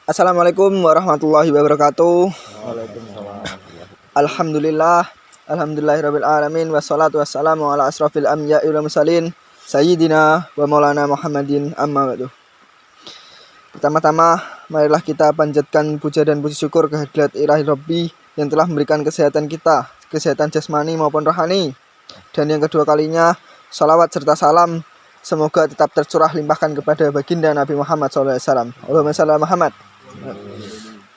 Assalamualaikum warahmatullahi wabarakatuh. Waalaikumsalam. Alhamdulillah, alhamdulillahirabbil alamin wassalatu wassalamu ala asrofil anbiya'i wal mursalin sayyidina wa maulana Muhammadin amma ba'du. Pertama-tama, marilah kita panjatkan puja dan puji syukur kehadirat Ilahi Rabbi yang telah memberikan kesehatan kita, kesehatan jasmani maupun rohani. Dan yang kedua kalinya, salawat serta salam semoga tetap tercurah limpahkan kepada baginda Nabi Muhammad SAW. Allahumma shalli ala Muhammad.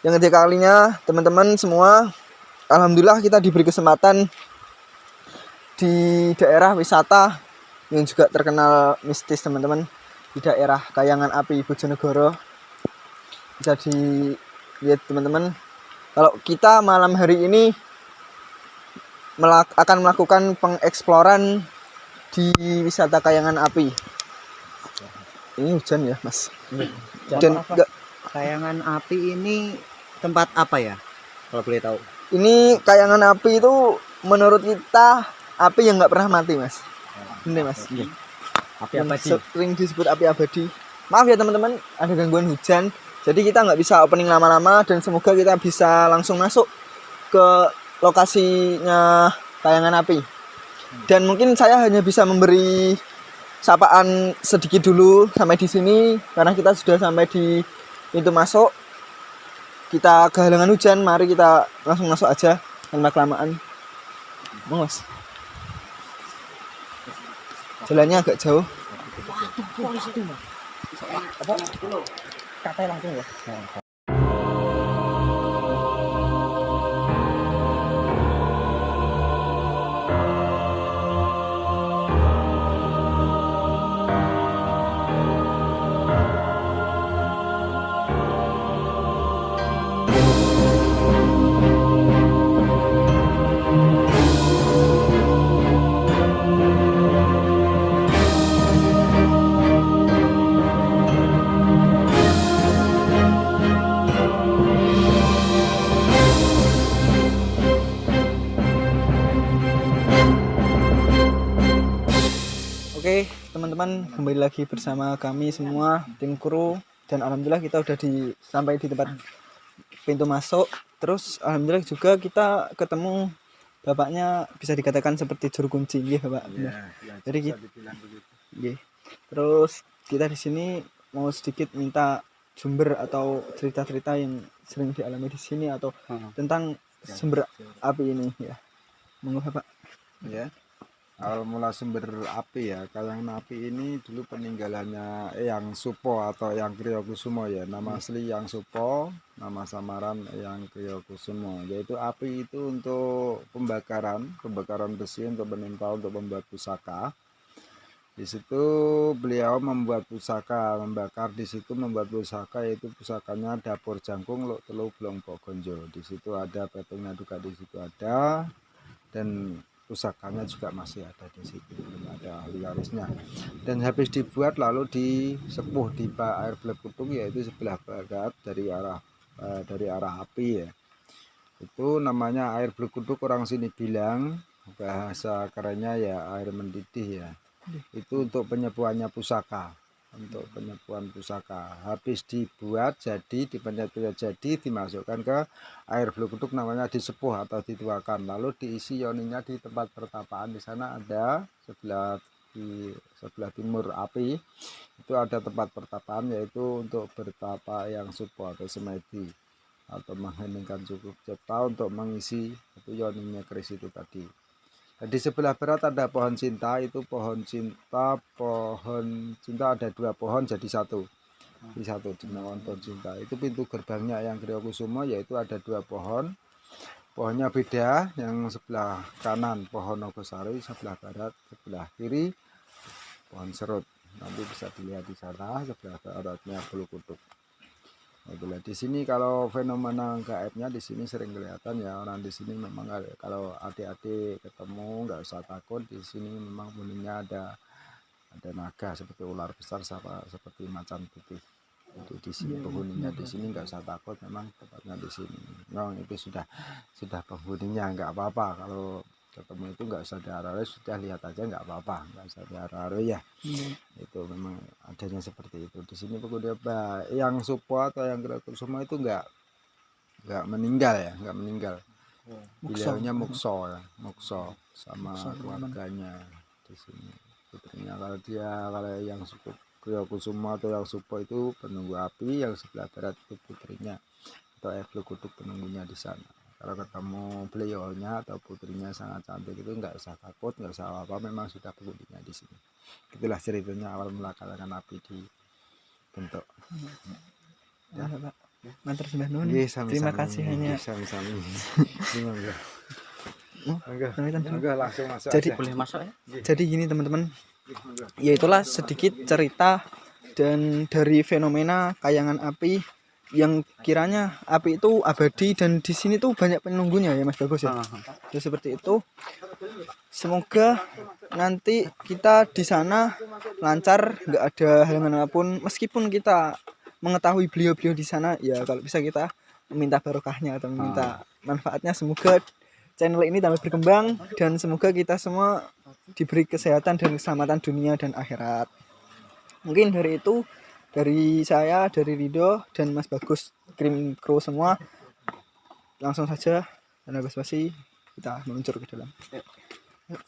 Yang ketiga kalinya, teman-teman semua, alhamdulillah kita diberi kesempatan di daerah wisata yang juga terkenal mistis, teman-teman, di daerah Kayangan Api Bojonegoro. Bisa dilihat, teman-teman, kalau kita malam hari ini akan melakukan pengeksploran di wisata Kayangan Api. Ini hujan ya, Mas. Dan Kayangan Api ini tempat apa ya? Kalau boleh tahu. ini Kayangan Api itu menurut kita api yang nggak pernah mati, Mas. Ini, Mas. Api abadi. Sering disebut api abadi. Maaf ya teman-teman, ada gangguan hujan. Jadi kita nggak bisa opening lama-lama dan semoga kita bisa langsung masuk ke lokasinya Kayangan Api. Dan mungkin saya hanya bisa memberi sapaan sedikit dulu sampai di sini karena kita sudah sampai di pintu masuk. Kita kehalangan hujan, mari kita langsung masuk aja tanpa kelamaan. Mas. Jalannya agak jauh. Katanya langsung ya. Oke, teman-teman, kembali lagi bersama kami semua tim kru dan alhamdulillah kita udah sampai di tempat pintu masuk. Terus alhamdulillah juga kita ketemu bapaknya, bisa dikatakan seperti juru kunci, nggih, Bapak. Ya, Jadi bisa dibilang begitu. nggih. Terus kita di sini mau sedikit minta sumber atau cerita-cerita yang sering dialami di sini atau tentang sumber api ini ya. Monggo, Bapak. Ya. Awal mula sumber api ya, Kayangan Api ini dulu peninggalannya Eyang Supo atau Eyang Kriyokusumo ya. Nama asli Eyang Supo, nama samaran Eyang Kriyokusumo. Yaitu api itu untuk pembakaran besi, untuk menimpa, untuk membuat pusaka. Di situ beliau membuat pusaka, membakar di situ membuat pusaka, yaitu pusakanya dapur jangkung Luk Telu Blong Gonjo. Di situ ada patungnya juga, di situ ada, dan pusakanya juga masih ada di situ, belum ada ahli warisnya. Dan habis dibuat lalu disepuh di air Blekutung, yaitu sebelah barat dari arah api ya. Itu namanya air Blekutung, orang sini bilang, bahasa kerennya ya air mendidih ya. Itu untuk penyepuhannya pusaka, untuk penyepuhan pusaka. Habis dibuat jadi, dipenyet jadi, dimasukkan ke air Blekutung, namanya disepuh atau dituakan, lalu diisi yoninya di tempat pertapaan. Di sana ada di sebelah timur api itu ada tempat pertapaan, yaitu untuk bertapa Eyang Supo atau semedi, atau mengheningkan cukup cipta untuk mengisi itu yoninya keris itu tadi. Dan di sebelah barat ada pohon cinta, itu pohon cinta ada 2 pohon jadi satu. Di satu dinamakan pohon cinta. Itu pintu gerbangnya Eyang Kriyokusumo, yaitu ada 2 pohon. Pohonnya beda, yang sebelah kanan pohon Nogosari, sebelah barat, sebelah kiri pohon serut. Nanti bisa dilihat di sana, sebelah baratnya Blekutung. Nah, di sini kalau fenomena gaibnya di sini sering kelihatan ya, orang di sini memang kalau adik-adik ketemu nggak usah takut, di sini memang bunyinya ada naga seperti ular besar, seperti macan putih. Itu di sini penghuninya, di sini nggak usah takut, memang tempatnya di sini. Memang itu sudah penghuninya, nggak apa-apa ketemu itu nggak usah diarah, sudah lihat aja nggak apa-apa, nggak usah diarah ya. Itu memang adanya seperti itu di sini. Pokoknya yang Supo atau yang Kriyokusumo itu nggak meninggal ya, nggak meninggal. Beliaunya mukso ya, mukso sama keluarganya di sini. Putrinya kalau yang suku Kriyokusumo atau yang Supo itu penunggu api, yang sebelah barat itu putrinya atau Evlu Kuduk penunggunya di sana. Kalau ketemu beliaunya atau putrinya sangat cantik itu nggak usah takut, nggak usah apa, memang sudah penghuninya di sini. Itulah ceritanya awal mula kalangan api dibentuk. Ya, Pak. Matur sembah nuwun. Terima kasih hanya. Sami-sami. Langsung masuk. Jadi Boleh masuk ya? Jadi gini teman-teman, ya itulah sedikit cerita dan dari fenomena kayangan api yang kiranya api itu abadi dan di sini tuh banyak penunggunya ya Mas Bagus ya. Jadi seperti itu. Semoga nanti kita di sana lancar, nggak ada halangan apapun. Meskipun kita mengetahui beliau-beliau di sana, ya kalau bisa kita meminta barokahnya atau meminta manfaatnya. Semoga channel ini tambah berkembang dan semoga kita semua diberi kesehatan dan keselamatan dunia dan akhirat. Mungkin dari itu, dari saya, dari Rido dan Mas Bagus, krim kru semua, langsung saja tanpa basa-basi kita meluncur ke dalam.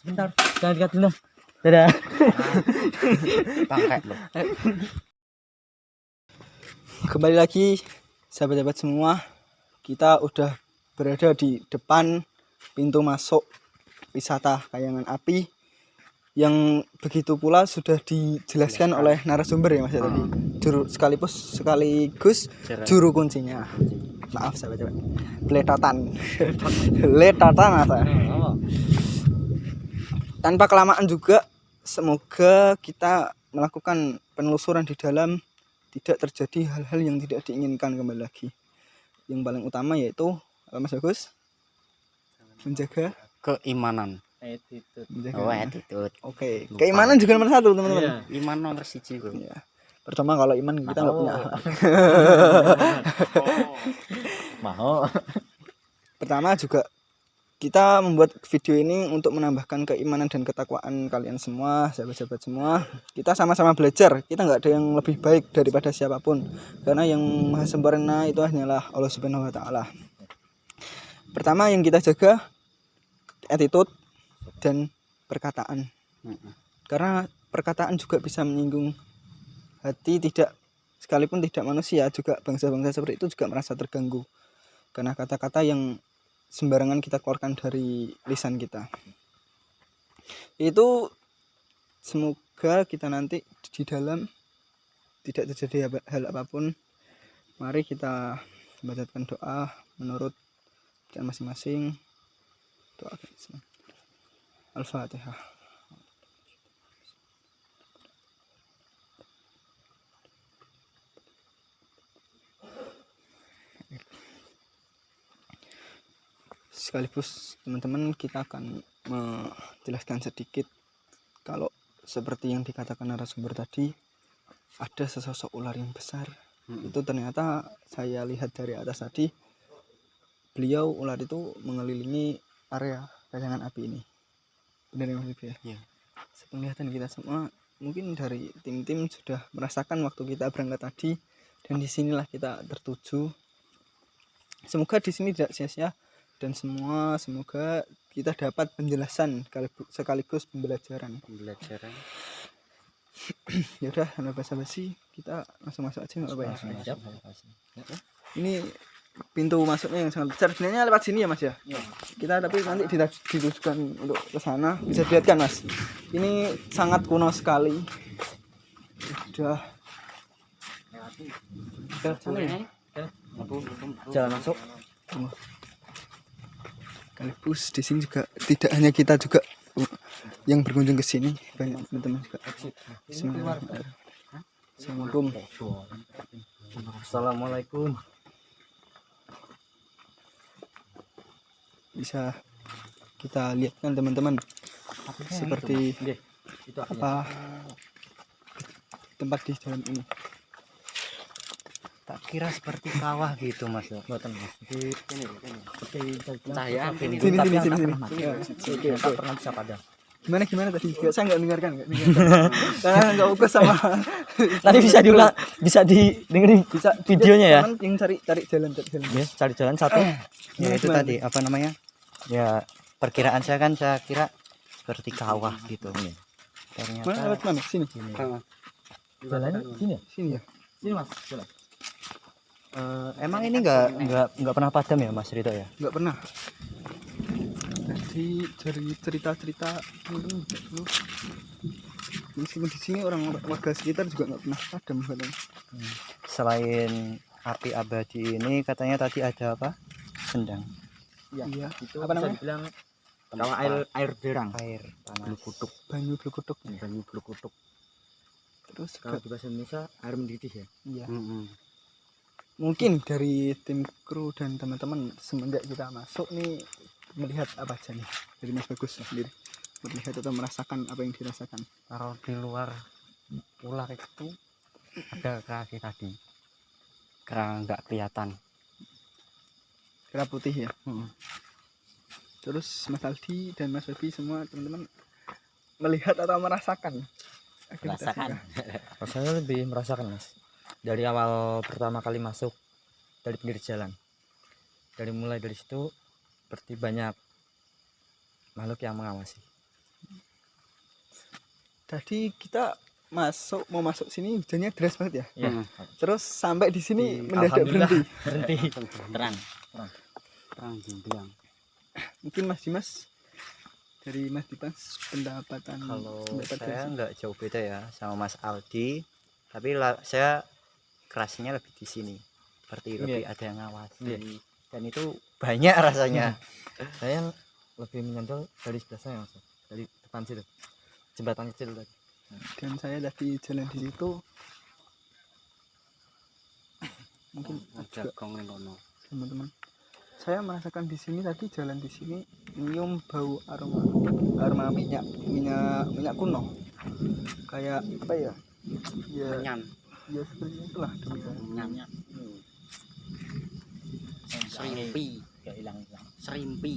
Sebentar, jangan dikat dulu. Dadah. Bangkai loh. Kembali lagi sahabat-sahabat semua, kita udah berada di depan pintu masuk wisata kayangan api yang begitu pula sudah dijelaskan oleh narasumber ya Mas ya tadi. Sekaligus juru kuncinya. Maaf sahabat-sahabat. Letatan apa? Tanpa kelamaan juga, semoga kita melakukan penelusuran di dalam, tidak terjadi hal-hal yang tidak diinginkan kembali lagi. Yang paling utama yaitu apa Mas Bagus? Menjaga Keimanan. Attitude. Oke. Keimanan juga nomor 1 teman-teman. Iya, iman nomor 1 bro. Ya. Pertama kalau iman kita nggak punya. Mau. Pertama juga kita membuat video ini untuk menambahkan keimanan dan ketakwaan kalian semua, sahabat-sahabat semua. Kita sama-sama belajar. Kita nggak ada yang lebih baik daripada siapapun. Karena yang maha sempurna itu hanyalah Allah Subhanahu wa taala. Pertama yang kita jaga attitude dan perkataan. Karena perkataan juga bisa menyinggung hati, tidak sekalipun tidak manusia, juga bangsa-bangsa seperti itu juga merasa terganggu. Karena kata-kata yang sembarangan kita keluarkan dari lisan kita. Itu semoga kita nanti di dalam tidak terjadi hal apapun. Mari kita membacakan doa menurut bacaan masing-masing. Doa Al-Fatihah. Sekaligus teman-teman kita akan menjelaskan sedikit kalau seperti yang dikatakan narasumber tadi, ada sesosok ular yang besar. Itu ternyata saya lihat dari atas tadi, beliau ular itu mengelilingi area kayangan api ini. Benar ya Mas Ibu ya? Iya. Sepenglihatan kita semua, mungkin dari tim-tim sudah merasakan waktu kita berangkat tadi, dan disinilah kita tertuju. Semoga di sini tidak sia-sia dan semoga kita dapat penjelasan sekaligus pembelajaran. Ya udah, tanpa basa-basi kita langsung masuk aja nggak apa ya? Ini pintu masuknya yang sangat besar. Sebenarnya lewat sini ya Mas ya? Ya. Kita tapi nanti ditujukan untuk ke sana. Bisa dilihat kan Mas? Ini sangat kuno sekali. Udah. Jalan masuk. Sekaligus di sini juga tidak hanya kita juga yang berkunjung ke sini, banyak teman-teman juga. Bismillahirrahmanirrahim. Assalamualaikum. Bisa kita lihat kan teman-teman, seperti apa tempat di dalam ini. Tak kira seperti kawah gitu Mas. Mboten Mas. Di cahaya Sini, sini, sini. Oke, tak oke. pernah bisa padam. Gimana tadi? Saya nggak dengarkan. Karena nggak fokus sama. Nanti bisa diulang, bisa didengerin Bisa videonya ya. Cuman yang cari jalan. Ya, cari jalan satu. Ya itu Gimana? tadi apa namanya? Ya perkiraan saya kan saya kira seperti kawah gitu. Mana Ternyata lewat mana? Sini. jalan sini ya? Sini ya. Sini Mas, jalan. Emang ini nggak pernah padam ya Mas Rito ya? Nggak pernah. Jadi dari cerita-cerita dulu. Meskipun di sini orang warga sekitar juga nggak pernah padam katanya. Selain api abadi ini katanya tadi ada apa? Sendang. Iya. Itu Apa bisa namanya? dibilang kawah air derang, Air panas. kutuk, Banyu Blukutuk. banyu bluk kutuk. Terus Kalau di bahasa Indonesia air mendidih ya. iya. Mungkin dari tim kru dan teman-teman semenjak kita masuk nih melihat apa aja nih dari Mas Bagus sendiri, melihat atau merasakan apa yang dirasakan. Kalau di luar ular itu ada kaki tadi. Karena nggak kelihatan. Kera putih ya. Terus Mas Aldi dan Mas Babi semua teman-teman melihat atau merasakan aktivitas Merasakan. mereka. Saya lebih merasakan Mas. Dari awal pertama kali masuk dari pinggir jalan. Mulai dari situ seperti banyak makhluk yang mengawasi. Tadi kita mau masuk sini hujannya deras banget ya. Iya. Terus sampai di sini mendadak Alhamdulillah. berhenti. Terang gimbilang. Mungkin Mas Dimas, dari Mas Dimas pendapatan Kalau pendapat dari saya sini. nggak jauh beda ya sama Mas Aldi, tapi saya kerasnya lebih di sini. Seperti lebih ada yang ngawasi. Dan itu banyak rasanya. Saya lebih menyentuh dari sebelah saya Mas. Dari depan situ. Jembatan kecil tadi. Dan saya tadi jalan di situ mungkin juga Jagong ning kono. teman-teman, saya merasakan di sini tadi jalan di sini nyium bau aroma minyak kuno, kayak apa ya, Nyan, ya seperti itulah nyan. Serimpi, gak hilang-hilang. Serimpi.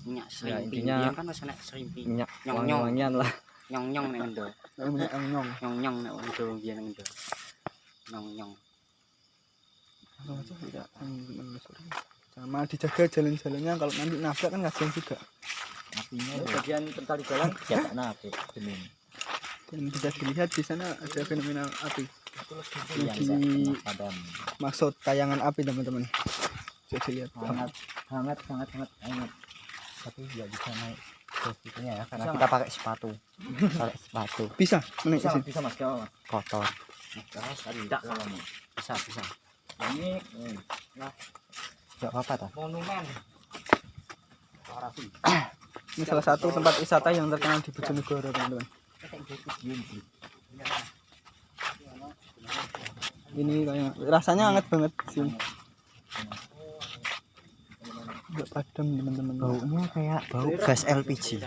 Minyak serimpi. intinya- Dia kan wis enek serimpi. Minyak Nyong-nyong. wangi-wangian lah. Nyong-nyong nek endo. minyak nyong. Nyong-nyong nek endo biyen nek endo. Nyong-nyong. Langsung aja kita menelusuri, sama dijaga jalan-jalannya, kalau nanti nabrak kan kasihan juga. Apinya bagian tali jalan siapa nape bening. Dan bisa dilihat di sana ada fenomena api. Yang Di padam. maksud tayangan api teman-teman, jadi lihat Hangat. Tapi nggak bisa naik ke situnya ya karena kita pakai sepatu. bisa menaik ke sini. Bisa Mas, kalau kotor. Tidak kalau mau. Bisa. Ini nggak apa-apa ta? Monumen. Ini salah satu tempat wisata yang terkenal di Bojonegoro teman-teman. Ini kayak rasanya hangat banget sih. Nggak padam teman-teman. Baunya kayak bau gas LPG.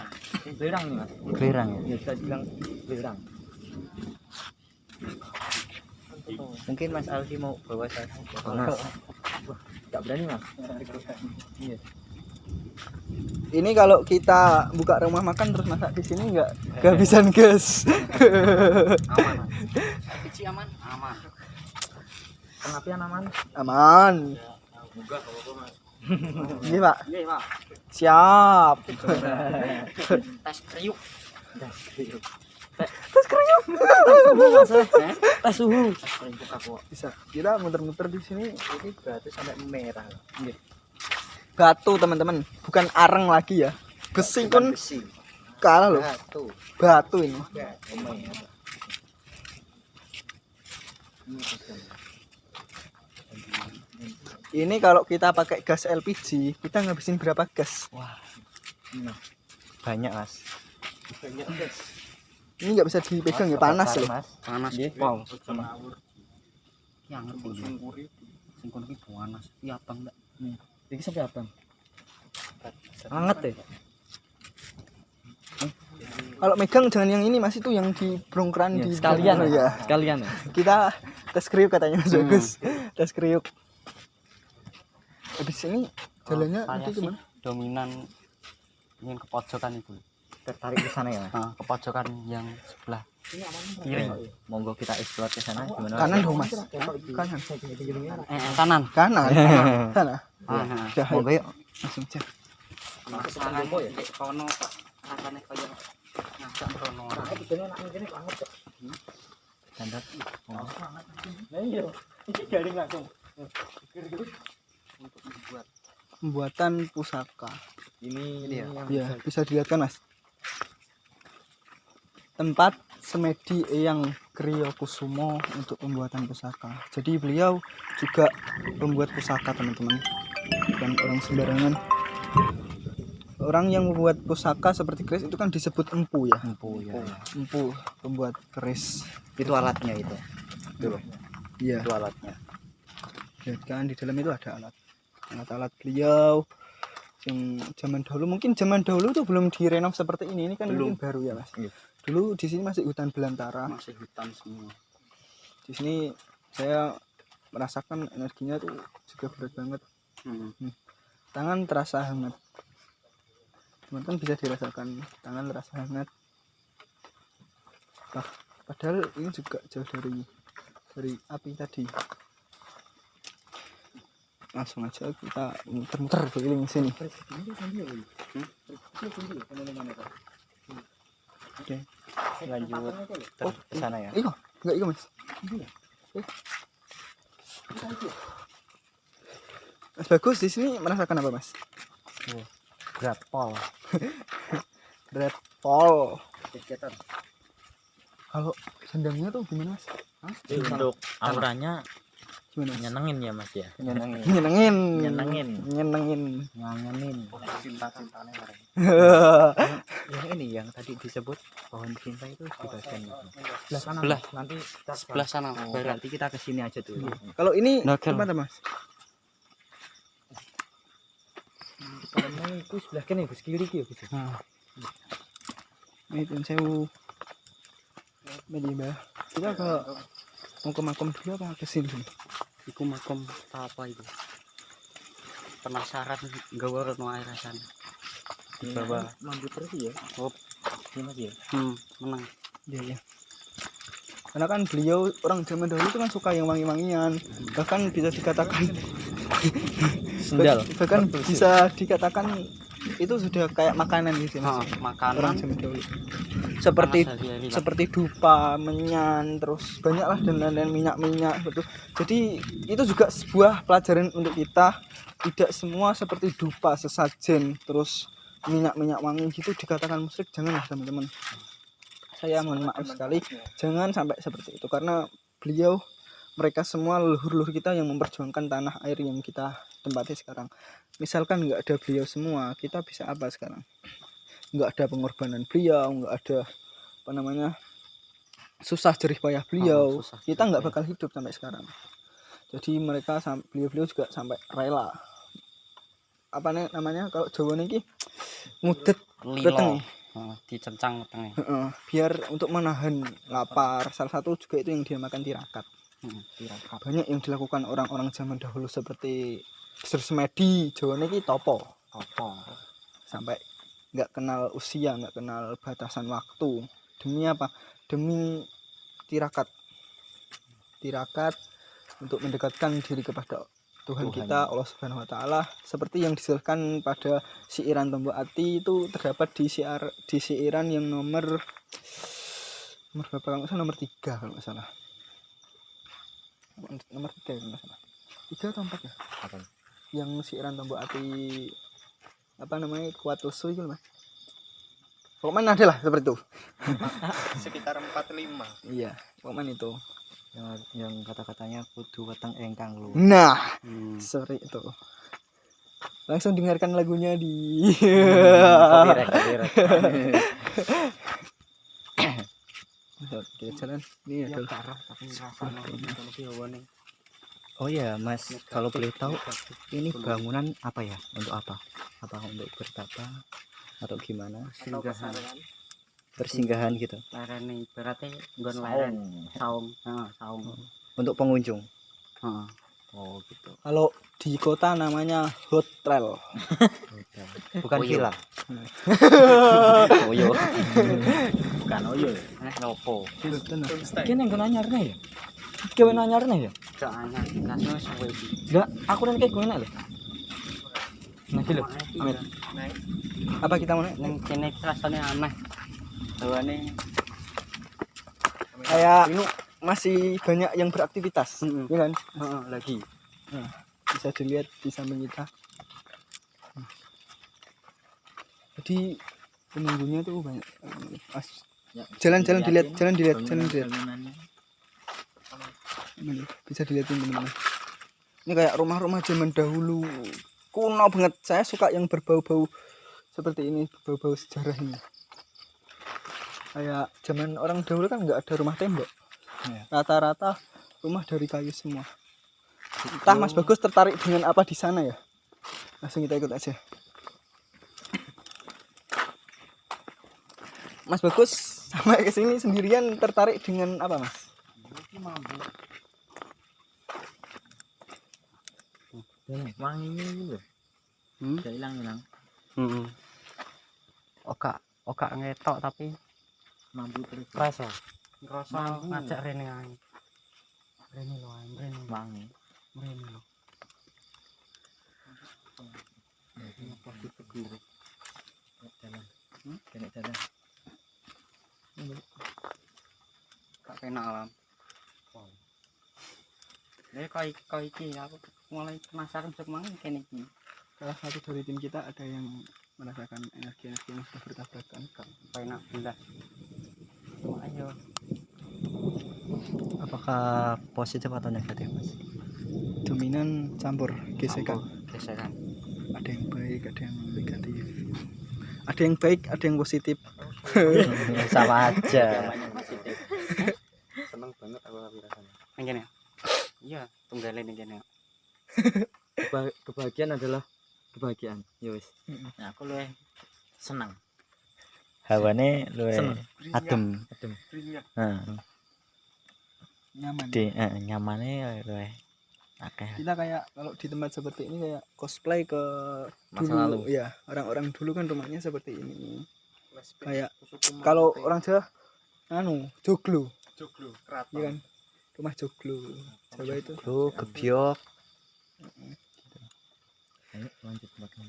Belerang nih Mas. Belerang ya? Ya bisa bilang belerang. Mungkin Mas Aldi mau bawa saya panas. Enggak berani Mas. Iya. Ini kalau kita buka rumah makan terus masak di sini nggak kehabisan gas. Aman. Pici aman? Aman. Pengapian aman? Aman. Moga apa-apa Mas. Ini Pak. Iya, Pak. Siap. Tes kriuk. Tes suhu. Bisa. Kita muter-muter di sini. Ini batu sampai merah. Batu teman-teman, bukan areng lagi ya. Besi pun Besi. kalah loh. Batu. Batu ini. Ini kalau kita pakai gas LPG, kita ngabisin berapa gas? Wah. Banyak Mas. Ini nggak bisa dipegang ya, panas loh. Mas. Panas. Wow. Yang ngerti. Singkon iki panas. Iya, Bang. Iki sampai abang. Hangat deh. Kalau megang jangan yang ini Mas, itu yang di brongkran di Sekalian ya. Sekalian ya. Kita tes kriuk katanya Mas Bagus. Tes kriuk. Habis ini jalannya saya nanti sih gimana? dominan ingin ke pojokan itu. Tertarik ke sana ya Mas? Ke pojokan yang sebelah Kiri. Monggo kita explore ke sana gimana? Kanan dong Mas. Kanan. kanan. Kanan. Sana. Nah, Dah, Monggo ayo. yuk. Langsung cek. masalah nek kono kok rasane kaya ngajak rono. Tanda. Pembuatan pusaka. Ini ya. Ya, bisa dilihat kan Mas. Tempat semedi Eyang Kriyokusumo untuk pembuatan pusaka. Jadi beliau juga pembuat pusaka teman-teman, bukan orang sembarangan. Orang yang membuat pusaka seperti keris itu kan disebut empu ya. Empu ya. Empu pembuat keris. Itu alatnya itu. Iya. Itu alatnya. Lihat kan di dalam itu ada alat beliau yang zaman dahulu, mungkin zaman dahulu tuh belum direnov seperti ini kan Belum. mungkin baru ya Mas. Iya. Dulu di sini masih hutan belantara. Masih hutan semua. Di sini saya merasakan energinya tuh juga berat banget. Tangan terasa hangat. Teman-teman bisa dirasakan tangan terasa hangat. Padahal ini juga jauh dari api tadi. Langsung aja kita muter-muter keliling sini. Oke. Lanjut terus ke sana ya. Iya, enggak Mas. Mas Bagus di sini merasakan apa Mas? Grapol. Red Paul. Kalau sendangnya tuh gimana Mas? Untuk auranya Gimana Mas? nyenengin ya Mas ya. Nyenengin. Nyenengin. Ngangenin. Cinta-cintane bareng. Yang ini yang tadi disebut pohon cinta itu di bagian mana? Sebelah Nanti kita sebelah sana Oh, barat. nanti kita ke sini aja dulu. Kalau ini Nagel. gimana Mas? Karena itu sebelah kene Gus, kiri ki ya Gus. Ini pun sewu. Ini Mbak. Kita mau ke makam dulu apa ke sini? Iku makom apa itu? Penasaran gawe rono air rasane. Di bawah. Mambut terus ya. Oh, Ini Mas ya. menang. Iya. Karena kan beliau orang zaman dahulu itu kan suka yang wangi-wangian. Bahkan bisa dikatakan Sendal. bahkan bisa dikatakan itu sudah kayak makanan gitu Mas. Orang Makanan zaman dahulu. Seperti panas hari-hari lah. seperti dupa, menyan, terus banyaklah dan lain-lain minyak-minyak betul. Jadi itu juga sebuah pelajaran untuk kita. Tidak semua seperti dupa, sesajen, terus minyak-minyak wangi gitu dikatakan musyrik. Janganlah teman-teman. Saya mohon maaf sekali, jangan sampai seperti itu karena mereka semua leluhur-leluhur kita yang memperjuangkan tanah air yang kita tempati sekarang. Misalkan nggak ada beliau semua, kita bisa apa sekarang? Nggak ada pengorbanan beliau, nggak ada susah jerih payah beliau, susah kita jerih nggak payah. bakal hidup sampai sekarang. Jadi mereka beliau juga sampai rela kalau Jawa niki ngudet Lilo. Dicencang tengah. biar untuk menahan lapar. Salah satu juga itu yang dinamakan tirakat. Tirakat. Banyak yang dilakukan orang-orang zaman dahulu seperti semedi Jawa niki topo sampai nggak kenal usia, nggak kenal batasan waktu. Demi apa? Demi tirakat untuk mendekatkan diri kepada Tuhan kita Allah Subhanahu Wa Taala, seperti yang dijelaskan pada siiran Tombok Ati itu terdapat di siiran yang nomor berapa kalau nggak salah, nomor 3 kalau nggak salah. Nomor 3 kalau nggak salah. 3 atau 4 ya? Apa? Yang siiran Tombok Ati kuat lesu itu Mas. Pokoknya ada lah seperti itu. Sekitar 45. Iya, pokoknya itu. Yang kata-katanya kudu weteng engkang lu. Nah, sorry itu. Langsung dengarkan lagunya di Copyright. Oke, jalan. Ini Ya adalah parah tapi rasane lebih hawane. Oh ya Mas, kalau boleh tahu ini bangunan apa ya? Untuk apa? Apa untuk bertapa atau gimana? Singgahan. Persinggahan gitu. Lerene ibaratnya nggon lereng saung. Saung. untuk pengunjung. Heeh. Oh gitu. Kalau di kota namanya hotel. Bukan Oyo. villa. Oyo. Bukan oyo. Lopo. Kene nggo anyarne ya. Gawe anyarne ya. Gak anyar. Kasno suwe iki. Enggak, aku nang kene enak lho. Nah, iki lho. Amin. Apa kita mau naik? Ning kene rasane aneh. Hawane Kayak masih banyak yang beraktivitas, Heeh. ya kan? heeh lagi. Bisa dilihat di samping kita. Jadi penunggunya tuh banyak. Jalan-jalan dilihat, jalan dilihat. Bangunannya. Ini bisa dilihatin teman-teman. Ini kayak rumah-rumah zaman dahulu, kuno banget. Saya suka yang berbau-bau seperti ini, berbau-bau sejarah ini. Kayak zaman orang dahulu kan nggak ada rumah tembok. Rata-rata rumah dari kayu semua. Entah Mas Bagus tertarik dengan apa di sana ya? Langsung kita ikut aja. Mas Bagus sampai ke sini sendirian tertarik dengan apa, Mas? Wanginya gitu. Udah hilang. Heeh. Oka ngetok tapi Mampu terus. rasa. Rasa ngajak rene ae. Rene lho, rene. Wangi. Rene lho. Kene jalan. Gak penak alam. Ini kau iki aku mulai penasaran untuk mangan kene iki. Salah satu dari tim kita ada yang merasakan energi-energi yang sudah bertabrakan. Penak belas. Ayo. Apakah positif atau negatif, Mas? Dominan campur gesekan. Gesekan. Ada yang baik, ada yang negatif. Ada yang baik, ada yang positif. Sama aja. Seneng banget aku tapi rasanya. Ning kene. Iya, tunggale ning kene. Kebahagiaan adalah kebahagiaan. Ya wis. Nah, Aku luwih senang. hawane luwe Seneng. adem. Heeh. Nyaman. Nyamane luwe akeh. Kita kayak kalau di tempat seperti ini kayak cosplay ke Masa dulu. lalu. Ya, orang-orang dulu kan rumahnya seperti ini. Kayak kalau orang Jawa joglo. Joglo, Iya kan? Rumah joglo. Jawa itu. Lu gebyok. Ayo lanjut makan.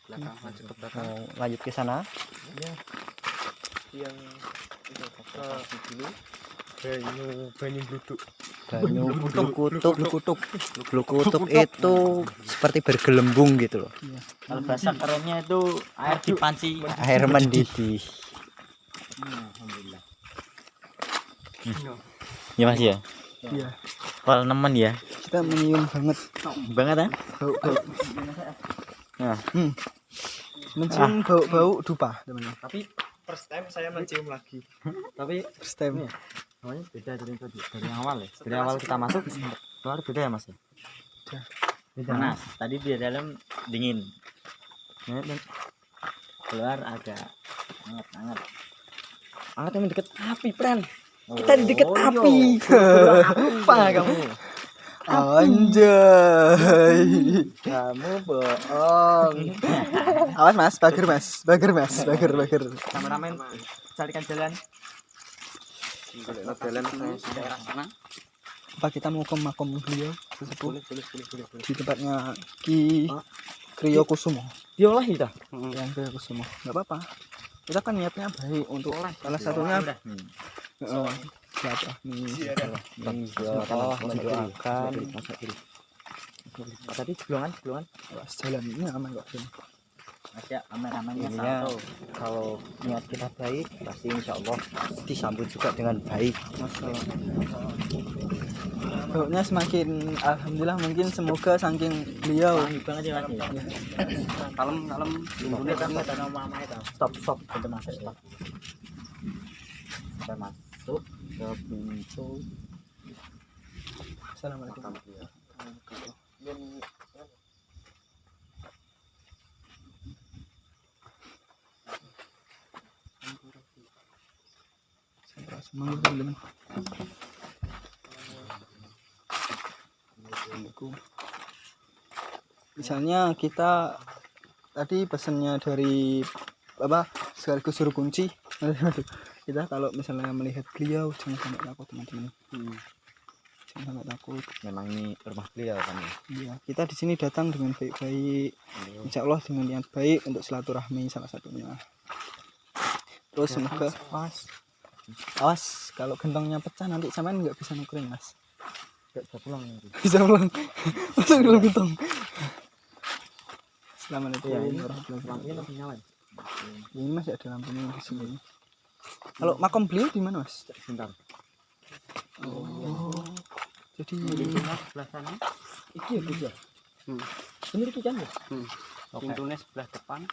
Belakang maju ke belakang. Mau lanjut ke sana? Yang dulu banyu gluduk. Banyu kutuk itu seperti bergelembung gitu loh. Kalau bahasa kerennya itu air dipanci. Air mendidih. Alhamdulillah. Ya Mas ya. Iya. Pal nemen ya. Kita menyium Banget ya. bau. Nah, Mencium bau dupa, teman-teman. Tapi first time saya mencium lagi. Tapi First time. namanya beda dari awal ya. Dari awal kita masuk keluar beda ya Mas ya. Beda. Panas. Tadi di dalam dingin. Nah, dan keluar agak hangat. Anget yang deket api, Pren. Oh, Kita di deket iya. api. Apa kamu? Anjay. Kamu bohong. Awas Mas, bager Mas. Kameramen carikan jalan. Jalan ke daerah sana. Apa kita mau ke makam beliau sesepuh Boleh. di tempatnya Ki Kriyo Kusumo? Diolah kita. Yang Kriyo Kusumo. Enggak apa-apa. Kita kan niatnya baik untuk salah satunya siapa? Allah mendoakan Tadi sebelumnya Awas jalan ini aman kok. ada aman-amannya Intinya satu. kalau niat kita baik pasti insya Allah disambut juga dengan baik. Masalah. Baunya semakin alhamdulillah, mungkin semoga saking beliau. Wangi banget ya Mas. Kalem. Bumbunya kan ada nama itu. Stop. Kita masuk stop. Kita masuk ke pintu. Assalamualaikum. Monggo teman-teman. Assalamualaikum. Misalnya kita tadi pesannya dari apa sekaligus suruh kunci. Kita kalau misalnya melihat beliau jangan sampai takut teman-teman. Jangan sampai takut. Memang ini rumah beliau kan ya. Iya, kita di sini datang dengan baik-baik. Insya Allah dengan niat baik untuk silaturahmi salah satunya. Terus semoga awas kalau gentongnya pecah nanti sampean nggak bisa nukerin mas. Gak bisa pulang nanti. Bisa pulang. Masuk dalam gentong. Assalamualaikum Iya, ini warahmatullahi lampunya wabarakatuh. masih nyala. Ini masih ada lampunya di sini. Kalau makom beliau di mana mas? Bentar. Oh, jadi Di rumah sebelah sana. Iki ya Gus ya. Ini iki kan ya. Oke. Pintunya sebelah depan.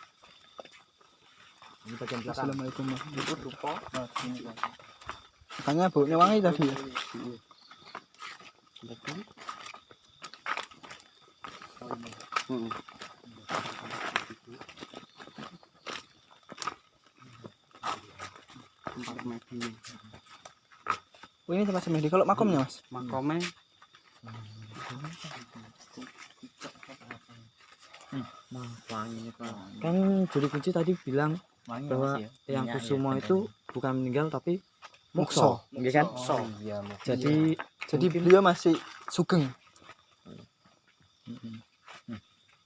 Ini bagian belakang. Assalamualaikum warahmatullahi Itu ruko. Makanya baunya wangi tadi ya. Betul. Tempat mati. Oh ini tempat semedi. Kalau makomnya mas? Makome Nah, wangi Pak. Kan juru kunci tadi bilang bahwa yang Kusumo itu bukan meninggal tapi mokso. Iya kan? Iya, Jadi beliau masih sugeng.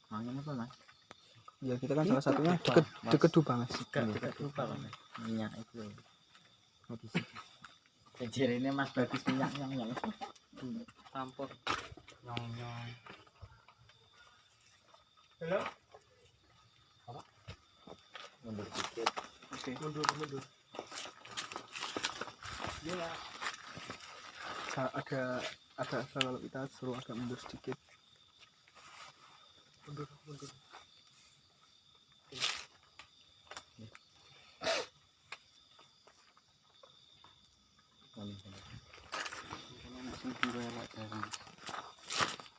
Wangi apa Mas? Ya kita kan salah satunya deket dupa mas. Dekat lupa Mas. Minyak itu. Habis. Jadi ini Mas Bagus minyak yang campur nyong-nyong. mundur dikit. Oke. Mundur. Ya. Ada kalau kita suruh agak mundur sedikit. Mundur.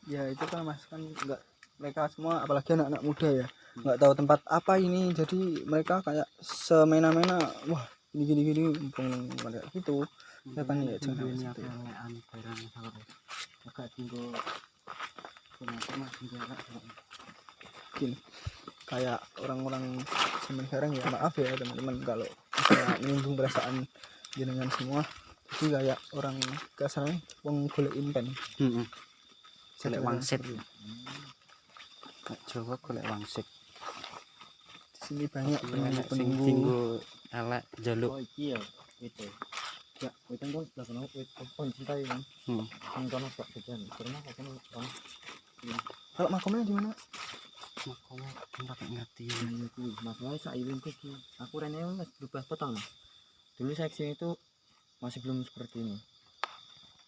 Ya itu kan mas kan nggak mereka semua apalagi anak-anak muda ya nggak tahu tempat apa ini jadi mereka kayak semena-mena wah gini mumpung pada gitu ya kan ya jangan Ini gitu. kelean barang salah. Agak tinggal cuma tinggal Gini kayak orang-orang zaman sekarang ya maaf ya teman-teman kalau misalnya menyinggung perasaan jenengan semua jadi kayak orang kasarnya wong golek impen golek wangsit. Kak Jawa golek wangsit. di sini banyak Sing penunggu tinggu elek Oh jaluk. iki ya itu. Ya, itu kan sebelah sana itu pohon cinta ya kan. Yang kono kok jajan. Karena kono kono kalau makomnya di mana Makanya tempat ngerti. itu masalahnya sailing kok ki. Aku rene wis berubah total Mas. Dulu seksi itu masih belum seperti ini.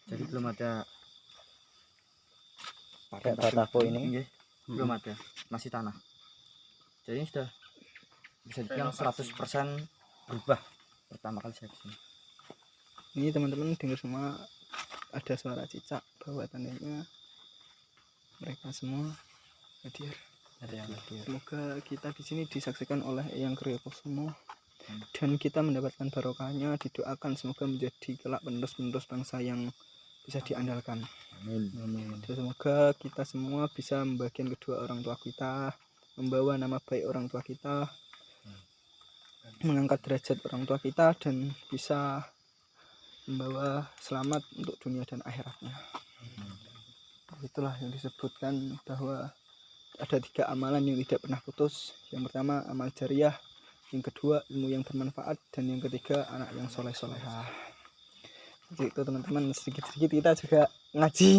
Jadi belum ada Pakai batako ini. Nggih, belum ada. Masih tanah. Jadi sudah bisa dibilang 100% berubah pertama kali seksi. ini teman-teman dengar semua ada suara cicak bahwa tandanya mereka semua hadir. Semoga kita di sini disaksikan oleh Eyang Kriyokusumo dan kita mendapatkan barokahnya didoakan semoga menjadi kelak penerus bangsa yang bisa diandalkan. Amin. Dan semoga kita semua bisa membagian kedua orang tua kita, membawa nama baik orang tua kita, mengangkat derajat orang tua kita dan bisa membawa selamat untuk dunia dan akhiratnya. Itulah yang disebutkan bahwa ada 3 amalan yang tidak pernah putus. Yang pertama amal jariah, yang kedua ilmu yang bermanfaat, dan yang ketiga anak yang soleh-solehah. Jadi itu teman-teman sedikit-sedikit kita juga ngaji.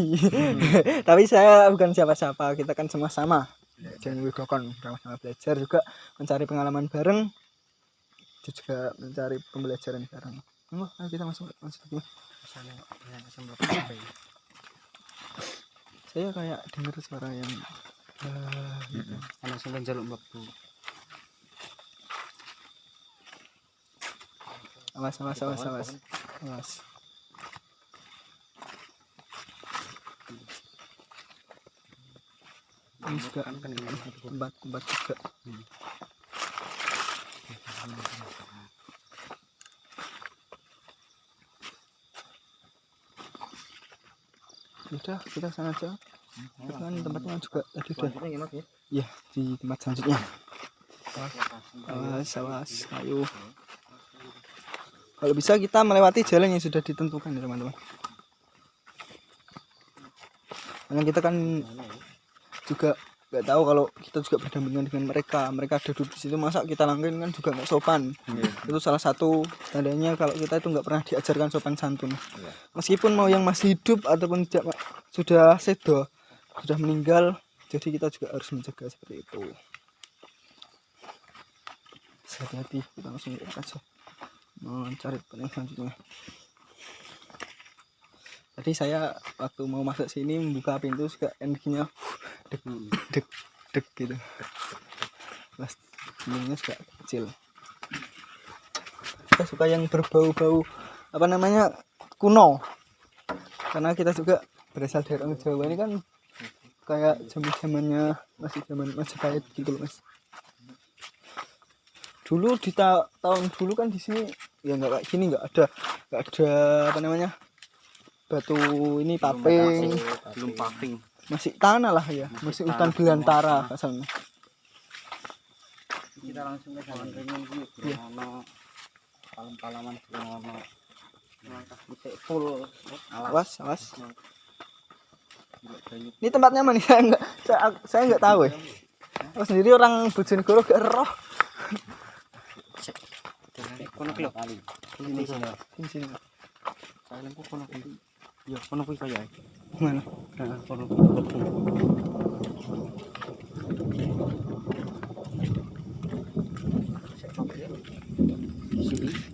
Tapi saya bukan siapa-siapa, kita kan semua sama. Jangan widokon, sama-sama belajar juga mencari pengalaman bareng, juga mencari pembelajaran bareng. Ayo kita masuk dulu. Saya kayak dengar suara yang gitu. Ana sampeyan jaluk mlebu. Awas. Ini juga tempat juga. Udah kita sana aja. Itu kan tempatnya juga tadi udah. Selanjutnya gimana ya? Iya, di tempat selanjutnya. Awas, ayo. Kalau bisa kita melewati jalan yang sudah ditentukan ya teman-teman. Karena kita kan juga nggak tahu kalau kita juga berdampingan dengan mereka ada duduk di situ, masa kita langgain kan juga nggak sopan. Itu salah satu tandanya kalau kita itu nggak pernah diajarkan sopan santun. Meskipun mau yang masih hidup ataupun sudah sedo, sudah meninggal, jadi kita juga harus menjaga seperti itu. Hati-hati, kita langsung lihat aja mencari tempat yang selanjutnya. Tadi saya waktu mau masuk sini membuka pintu juga energinya dek gitu. Mas bunyinya juga kecil. Kita suka yang berbau-bau apa namanya kuno. Karena kita juga berasal dari orang Jawa ini kan kayak zamannya masih zaman Majapahit gitu loh Mas. Dulu di tahun dulu kan di sini ya nggak kayak gini, nggak ada apa namanya batu ini paving, belum paving. masih tanah lah ya, masih hutan belantara asalnya. Kita langsung ke jalan ringin gitu. Ono palam-palaman ono. Titik full Awas. Ini tempatnya mana? Saya nggak tahu ya. Aku sendiri orang Bojonegoro gak roh. kono ki lho. Ini sini. Saya lempu kono ki. Yo kono kuwi kaya. Mana? Heeh, kono.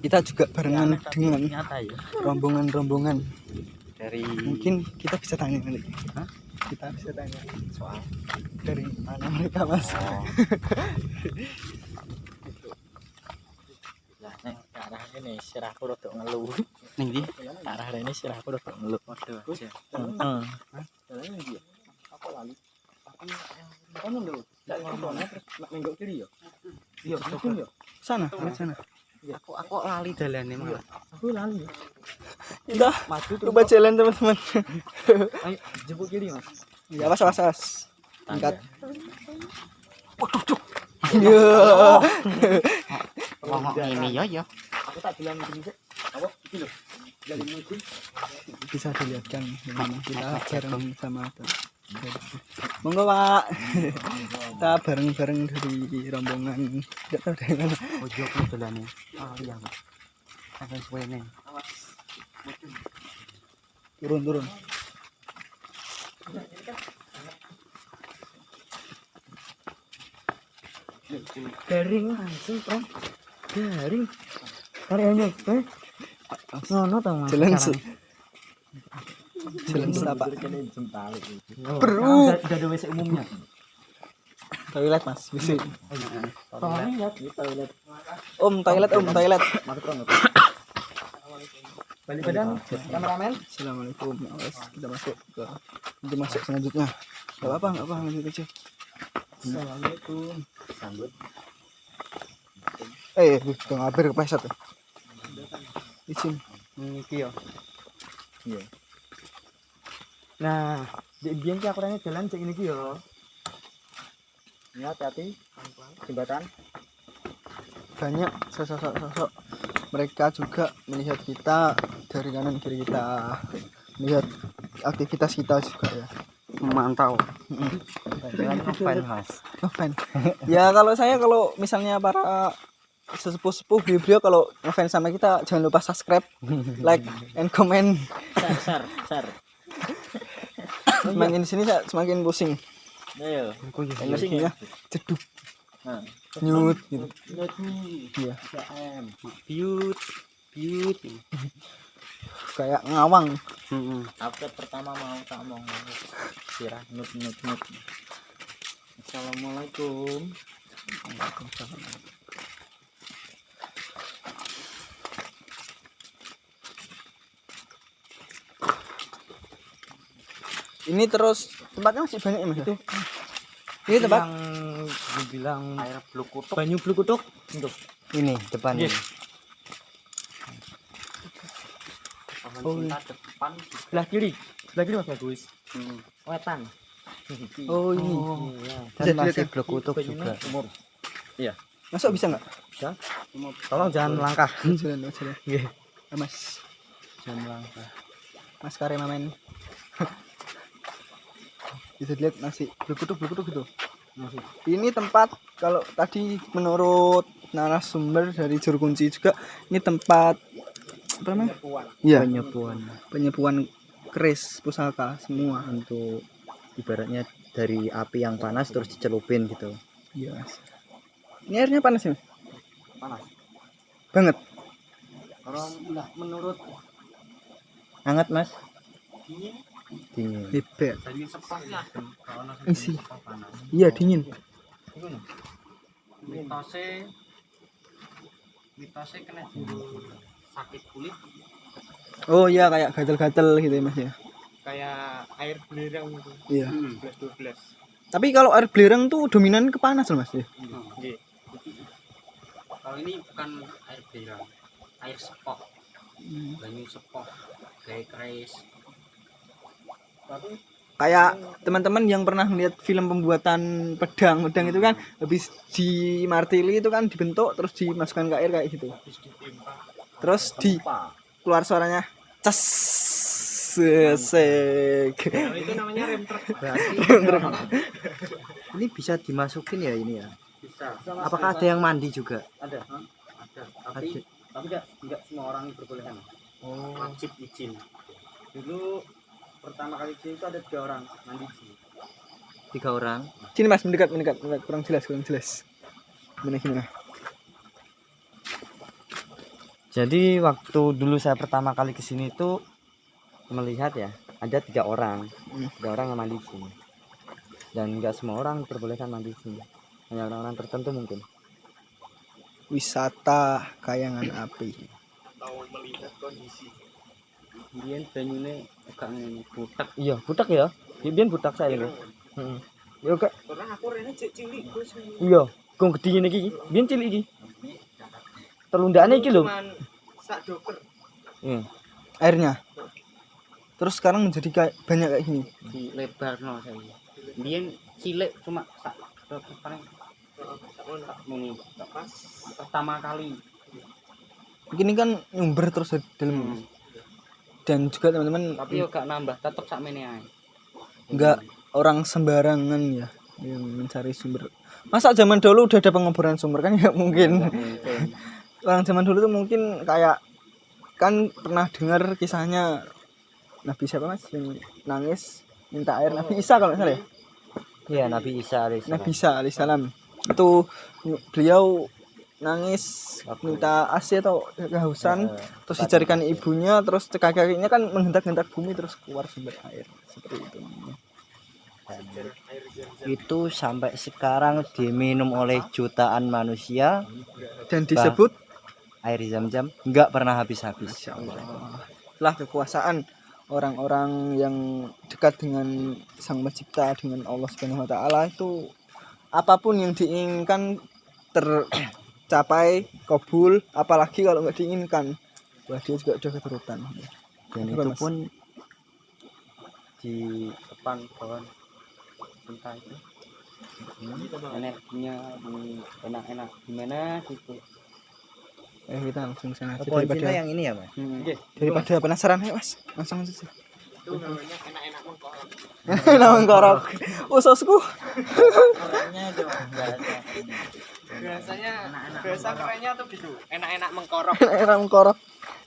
Kita juga barengan dengan Nyata ya. rombongan Dari mungkin kita bisa tanya nanti. Kita bisa tanya soal dari mana mereka Mas. Lah nek ke arah ini sirahku rada ngeluh. ning ndi? Ke arah ini sirahku rada ngeluh. Waduh aja. Heeh. Jalannya ndi ya? Aku lali. Kono lho. Nek ngono terus menggok kiri ya. Iya, betul ya. Sana. Aku lali dalane malah. Aku lali. Kita Maju coba jalan teman-teman. Ayo jebuk kiri, Mas. Ya awas. Tingkat. Iya. Wong ini ya. Aku tak bilang gini sih. Apa? Iki lho. Jalan menuju. Bisa dilihatkan memang kita bareng sama monggo Pak. Kita bareng-bareng dari rombongan enggak tahu dari mana. Ojo aku dalane. Ah iya, Mas. Akan suwene. Turun. Garing langsung, Bro. Garing. Karyanya, ngono to Mas. Jalan setapak. Perlu. Enggak ada WC umumnya. Toilet Mas, bisa. Toilet. Toilet. Balik badan, kameramen. Assalamualaikum. Awas, kita masuk selanjutnya. Enggak apa-apa, lanjut aja. Assalamualaikum. Sambut. Udah hampir kepleset ya. Izin. Iki yo. Iya. Nah, di biyen ki aku rene jalan cek iki yo. Ya, hati-hati. Jembatan. Banyak sosok mereka juga melihat kita dari kanan kiri kita, melihat aktivitas kita juga ya. Memantau. Fine, Mas. Ngefans. Ya kalau misalnya para sesepuh beliau kalau ngefans sama kita jangan lupa subscribe, like, and comment. Share. Semakin di sini saya semakin pusing. Ayo. Energinya jedup, Nah, nyut gitu. Iya. Biut. Kayak ngawang. update pertama mau tak omong. Sirah nut. Assalamualaikum. Ini terus tempatnya masih banyak ya Mas? Itu. Ini tempat yang dibilang Air Blukutuk. banyu blukutuk untuk Ini depan Yes. ini. Pohon cinta depan. sebelah kiri Mas bagus. Hmm. Wetan. Oh ini. Dan Bisa masih dilihat, blok kutub juga. Masuk bisa nggak? Tolong jangan melangkah. Jalan aja deh. Nggih. Mas, Jangan melangkah. Mas Karema main. Bisa dilihat masih berkutuk gitu. Ini tempat kalau tadi menurut narasumber dari juru kunci juga ini tempat apa namanya? Iya, penyepuan keris pusaka semua. Untuk ibaratnya dari api yang panas terus dicelupin gitu. Iya. Mas. Ini airnya panas ya? Mas? Panas. Banget. Kalau menurut Hangat, Mas? dingin, Dingin. Hebat. dingin sepah ya. Kalau nasi Isi. sepah panas. Iya dingin. Mitosnya kena sakit kulit Oh iya kayak gatel-gatel gitu ya Mas ya. kayak air belerang gitu. Iya. 12. Tapi kalau air belerang tuh dominan ke panas loh Mas ya. Kalau ini bukan air belerang, air sepok, banyu sepok, kayak keris. Kayak teman-teman yang pernah melihat film pembuatan pedang itu kan habis di martili itu kan dibentuk terus dimasukkan ke air kayak gitu. Terus di keluar suaranya cas sesek. Itu namanya rem truk. Berarti ini bisa dimasukin ya ini ya. Bisa. Apakah ada yang mandi juga? Ada. Tapi enggak semua orang diperbolehkan. Wajib izin. Dulu pertama kali izin itu ada 3 orang mandi di sini. 3 orang. Sini Mas mendekat kurang jelas. Gimana? Jadi waktu dulu saya pertama kali ke sini itu melihat ya ada 3 orang, 3 orang yang mandi di sini. Dan nggak semua orang diperbolehkan mandi di sini. Hanya orang-orang tertentu mungkin. Wisata Kayangan Api. Tahu melihat kondisi. Kemudian banyune agak ngene butek. Iya, butak ya. Biyen butak saya lho. Heeh. Yo kak. Karena aku rene cek cilik Gus. Iya, kok gede ngene iki. Biyen cilik iki. Telundakane iki lho. Cuman sak doker Iya. Airnya. Terus sekarang menjadi kayak banyak kayak gini. di lebarno saya. Biyen cilik cuma sak doker paling muni pas pertama kali. Begini kan nyumber terus di dalam. Dan juga teman-teman Tapi yo gak nambah, tetep sak mene ae. enggak orang sembarangan ya yang mencari sumber. Masa zaman dulu udah ada pengoboran sumber kan ya mungkin. Orang zaman dulu tuh mungkin kayak kan pernah dengar kisahnya Nabi siapa Mas yang nangis minta air Nabi Isa kalau nggak salah ya. Iya, Nabi Isa alaihissalam. Nabi Isa alaihissalam itu beliau nangis minta ASI atau kehausan terus dicarikan ibunya terus kakinya kan menghentak-hentak bumi terus keluar sumber air seperti itu. Itu sampai sekarang diminum oleh jutaan manusia Dan disebut air Zam-Zam nggak pernah habis-habis. lah kekuasaan orang-orang yang dekat dengan Sang Pencipta dengan Allah Subhanahu wa taala itu apapun yang diinginkan tercapai kabul, apalagi kalau nggak diinginkan wah dia juga udah keturutan. Dan Apa, itu Mas? pun di depan pohon cinta itu Energinya enak-enak gimana gitu. Kita langsung sana aja pohon cinta daripada yang ini ya Mas. daripada penasaran ayo Mas langsung aja sih. Itu namanya enak-enak mengkorok. Nama korok ususku. Biasanya bahasa kerennya tuh gitu. Enak-enak mengkorok. Nama korok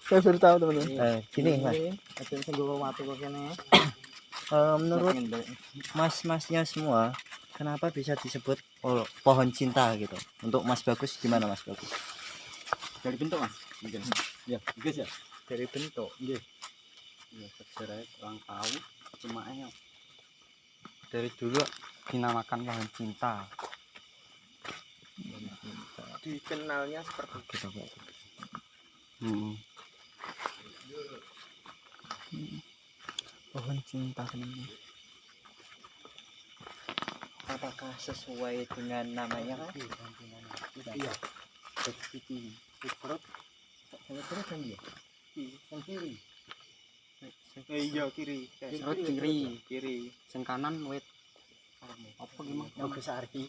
saya baru tahu teman-teman. Gini Mas. Ada sing nggawa watu kok kene. Menurut mas-masnya semua, kenapa bisa disebut pohon cinta gitu? Untuk Mas Bagus gimana Mas Bagus? Dari bentuk Mas. Mungkin. Ya, guys ya. Dari bentuk. Nggih. Ya sejarahnya kurang tahu. Cuma aja Dari dulu dinamakan pohon cinta. dikenalnya seperti Gitu, Pak. Pohon cinta teman-teman. Apakah sesuai dengan namanya kan? iya. Seperti perut. Saya kan ya. Yang kiri. Iya kiri. Perut kiri. Sing kanan wit. gimana? Yogo Sari.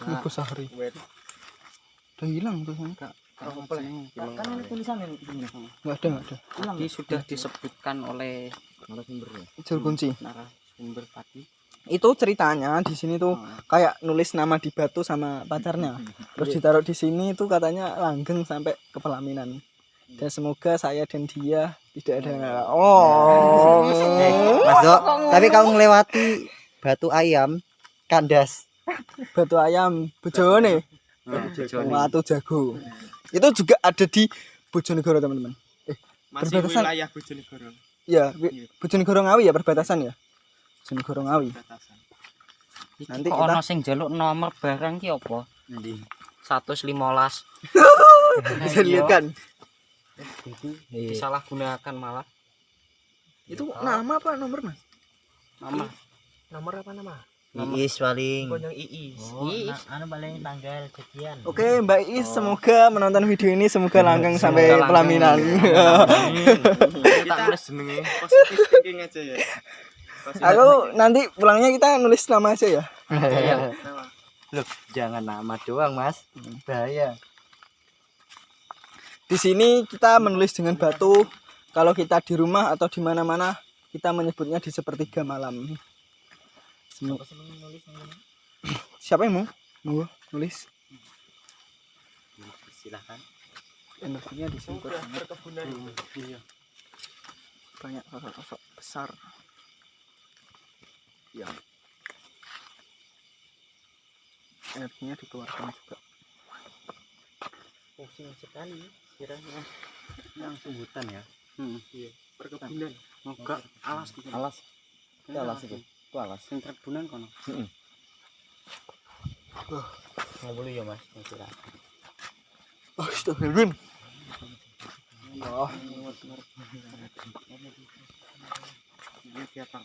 Ibu Sahri. Udah hilang tuh kan? Kan ada tulisannya ini. Enggak ada. Tadi sudah disebutkan oleh Narasumbernya. Juru kunci. narasumber tadi. Itu ceritanya di sini tuh kayak nulis nama di batu sama pacarnya. Terus ditaruh di sini tuh katanya langgeng sampai ke pelaminan. Dan semoga saya dan dia tidak ada. Oh. Mas Dok, tapi kalau melewati batu ayam kandas. Batu ayam bojone. Watu jago. Itu juga ada di Bojonegoro, teman-teman. Masih Perbatasan. wilayah Bojonegoro. Ya, Bojonegoro Ngawi ya perbatasan ya. Bojonegoro Ngawi. Batasan. Nanti Kok kita ono sing njaluk nomor barang ki apa? Nanti 115. bisa dilihat kan. Disalahgunakan malah. Itu nama apa nomor, Mas? Nama. nomor apa nama? Iis paling. Yang Iis. Oh, anu paling tanggal sekian. Oke, Mbak Is, semoga menonton video ini semoga langgeng sampai langgeng. pelaminan. Kita nulis jenenge positif thinking aja ya. Aku nanti pulangnya kita nulis nama aja ya. Loh, jangan nama doang, Mas. Bahaya. Di sini kita menulis dengan batu. Kalau kita di rumah atau di mana-mana, kita menyebutnya di sepertiga malam. Siapa yang mau? Mau nulis? Silahkan. Energinya disingkut banget. Perkebunan. Iya. Banyak sosok-sosok besar. Ya. Energinya dikeluarkan juga. Pusing sekali kiranya. Yang sumbutan ya. Iya, perkebunan. Moga alas gitu. Alas. Itu alas itu. Itu alas. Sing perkebunan kono. Nggak boleh ya Mas. Istirahat. Oh, astagfirullahaladzim. Oh, Ini siapa?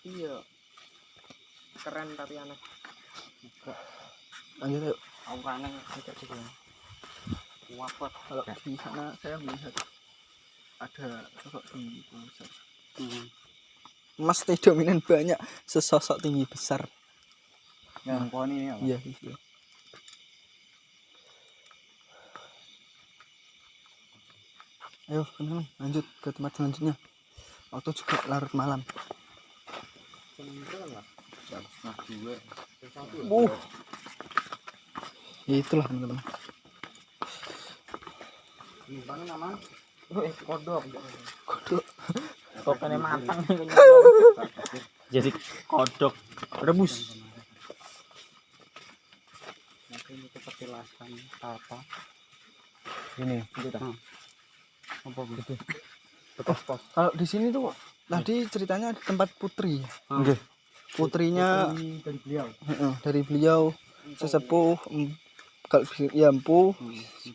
iya. Keren tapi aneh. Lanjut yuk. Auranya tidak juga. Wapot. Kalau di sana saya melihat ada sosok tinggi besar. Mas teh dominan banyak sesosok tinggi besar. Yang pohon ini apa? Iya, iya. Ayo, teman-teman, lanjut ke tempat selanjutnya. Waktu juga larut malam. Ya itulah, teman-teman. Kodok. Kodok. Tokannya matang. Jadi kodok rebus. Nanti ini kita jelaskan apa. Ini, Itu dah. Apa gitu? kalau di sini tuh tadi ceritanya ada tempat putri. Putrinya Dari beliau. dari beliau sesepuh kalau ya empu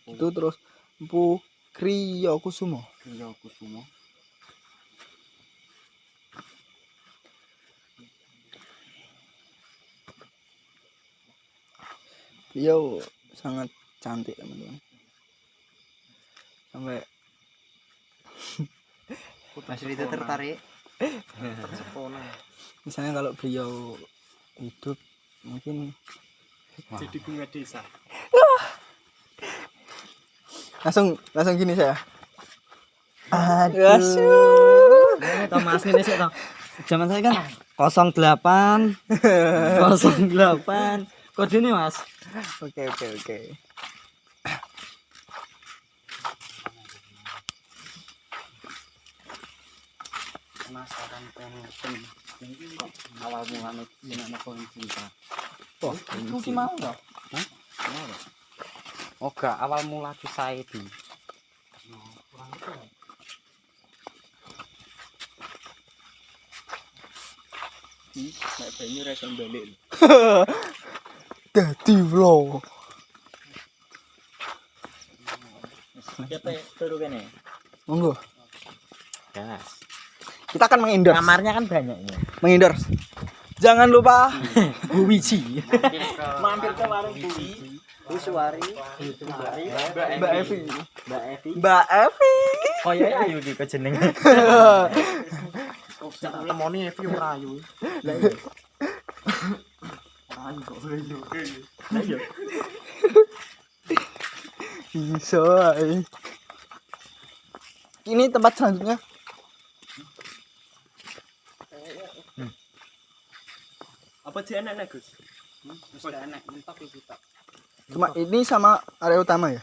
itu terus empu Kriyo Kusumo. Kriyo Kusumo. Beliau sangat cantik, teman-teman. Sampai Mas Rito tertarik. Tersepona. misalnya kalau beliau hidup mungkin Jadi bunga desa. langsung gini saya. Aduh. Toh Mas ini sih toh. Zaman saya kan 08 08 kode ini Mas. Oke. Penasaran pengen ini kok awal mulanya jenenge pohon cinta. Oh, Itu gimana toh? Oh gak awal mula kisah itu. Nek banyu ra iso balik. dadi vlog. Siapa turu kene? Monggo. Gas. Kita akan mengendorse. Kamarnya kan banyak ini. Mengendorse. Jangan lupa Bu Wiji. Mampir ke warung Bumi. Bu Suwari. Mbak Evi. Mbak Evi. Mbak Evi. Oh iya ayo iki ke jeneng. temoni Evi ora ayu. Lah iya. Ayo kok ayo. Lah iya. Bisa. Ini tempat selanjutnya. Apa sih enak Gus? Wis enak mentok iki tok. Cuma ini sama area utama ya.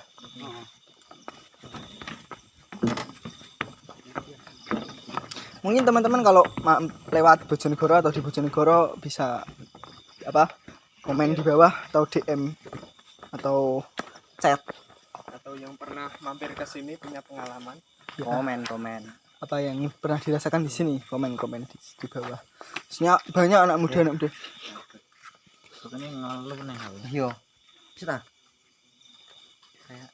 Mungkin teman-teman kalau lewat Bojonegoro atau di Bojonegoro bisa apa komen di bawah atau DM atau chat Atau yang pernah mampir ke sini punya pengalaman. komen apa yang pernah dirasakan di sini, komen di bawah. Sebenarnya banyak anak muda. Pokoknya ngeluh nih hal. yo Cita. kayak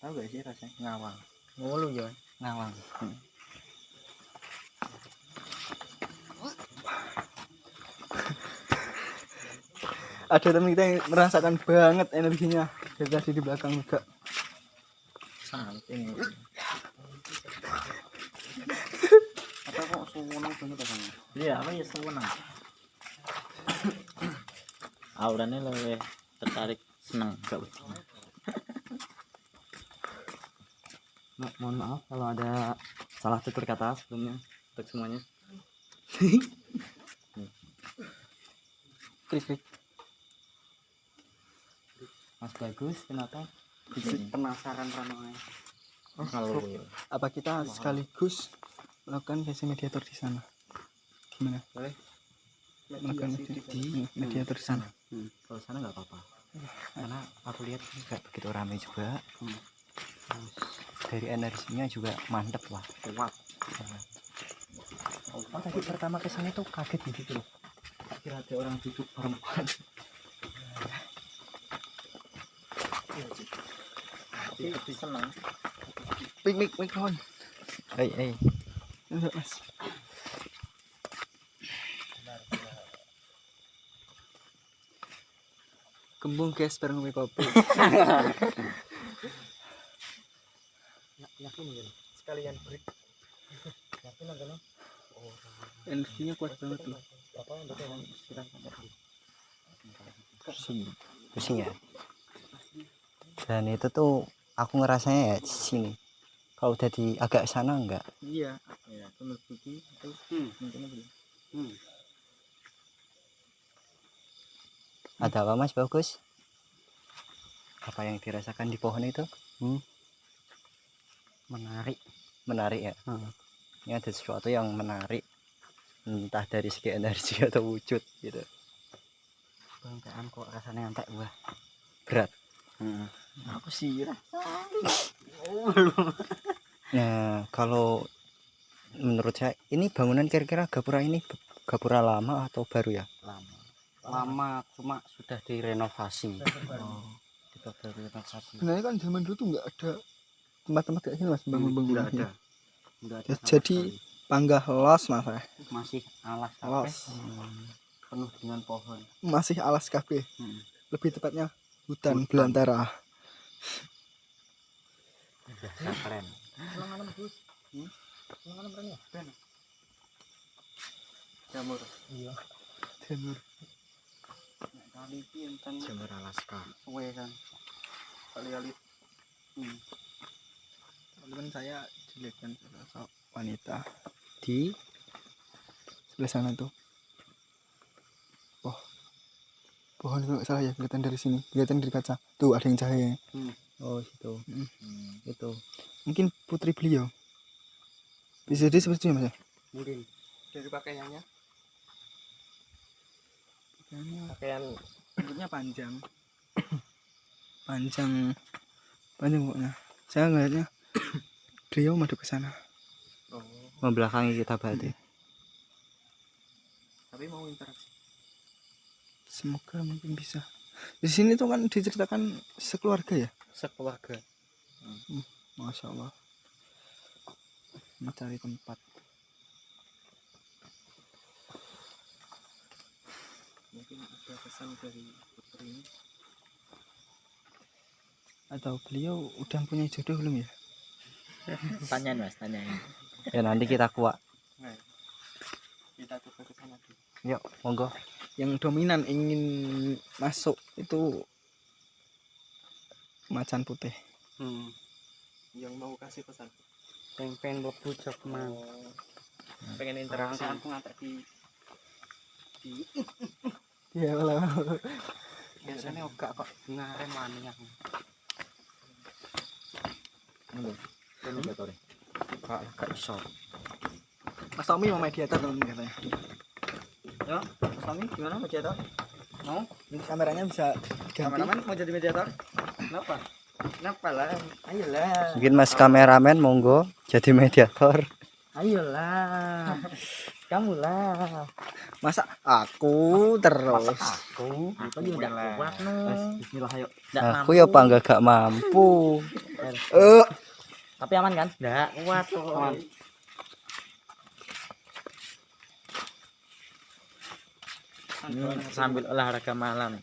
tahu gak sih rasanya ngawang Ngeluh ya. ngawang Ada teman kita yang merasakan banget energinya dari tadi di belakang juga. Samping. Apa kok seneng banget rasanya? Iya, apa ya seneng. Auranya lebih tertarik senang gak wedi. Mohon maaf kalau ada salah tutur kata sebelumnya untuk semuanya. Klik. Mas Bagus, kenapa? Penasaran ramai. Kalau Apa kita sekaligus melakukan sesi mediator di sana? Gimana? Boleh. Melakukan mediator di sana. kalau sana nggak apa-apa. karena aku lihat juga begitu ramai juga. Dari energinya juga mantep lah. Kuat. Oh, tadi pertama kesini tuh kaget gitu loh, Kira ada orang duduk perempuan. Lebih senang. Mik kawan. hey. Enggak, Mas. Kembung guys bareng ngopi kopi. Yakin ya? Sekalian break. Yakin agaknya? Energinya kuat banget loh. Apa yang betul kita Pusing ya. Dan itu tuh aku ngerasanya ya di sini. Kalau udah di agak sana enggak. Iya. ya menurut Budi itu mungkin belum. Ada apa Mas Bagus? Apa yang dirasakan di pohon itu? Menarik ya. Ini ada sesuatu yang menarik, entah dari segi energi atau wujud gitu. Bangkaan kok rasanya entek wah. Berat. Aku sih Nah, kalau menurut saya ini bangunan kira-kira gapura ini gapura lama atau baru ya? Lama cuma sudah direnovasi. Kita baru renovasi. Sebenarnya kan zaman dulu tuh nggak ada tempat-tempat kayak gini Mas, bangun-bangunan. Enggak ada. Enggak ada. Ya, sama jadi sekali. panggah los Mas. Masih alas Los. penuh dengan pohon. Masih alas kabeh. Lebih tepatnya hutan belantara. Keren. Jamur. Iya. Jamur. Nek kali iki enten Jamur Alaska. suwe kan. Kali-kali. Teman saya dilihatkan sosok wanita Di sebelah sana tuh. Pohon itu nggak salah ya, kelihatan dari sini, kelihatan dari kaca. Tuh ada yang cahaya. oh situ. Itu. Mungkin putri beliau. Bisa jadi seperti itu Mas ya? Mungkin dari pakaiannya. Kayaknya Pakaian rambutnya panjang. panjang pokoknya. Saya ngeliatnya beliau madep ke sana. Membelakangi kita berarti. tapi mau interaksi. Semoga mungkin bisa. Di sini tuh kan diceritakan sekeluarga ya. Sekeluarga. Masya Allah. Mencari tempat. Mungkin ada pesan dari putri ini. Atau beliau udah punya jodoh belum ya? Tanyain Mas, tanyain. Ya nanti kita kuak. Yuk, monggo. Yang dominan ingin masuk itu macan putih. Yang mau kasih pesan. Yang pengen mlebu jog mang. Pengen interaksi. Aku ngantek di Iya malah. Biasanya enggak kok ngaren wani aku. Ini betul. Gak iso. Mas Tommy mau mediator teman katanya. Ya, Mas Tommy gimana mediator? Mau? Ini kameranya bisa ganti. Kameramen mau jadi mediator? Kenapa? Kenapa lah? Ayolah. Mungkin Mas kameramen monggo jadi mediator. Ayolah. Kamu lah. Masa aku terus. Aku juga enggak kuat no. Bismillah ayo. Aku ya apa gak mampu. Tapi aman kan? Enggak kuat kok. Aman. Sambil olahraga malam.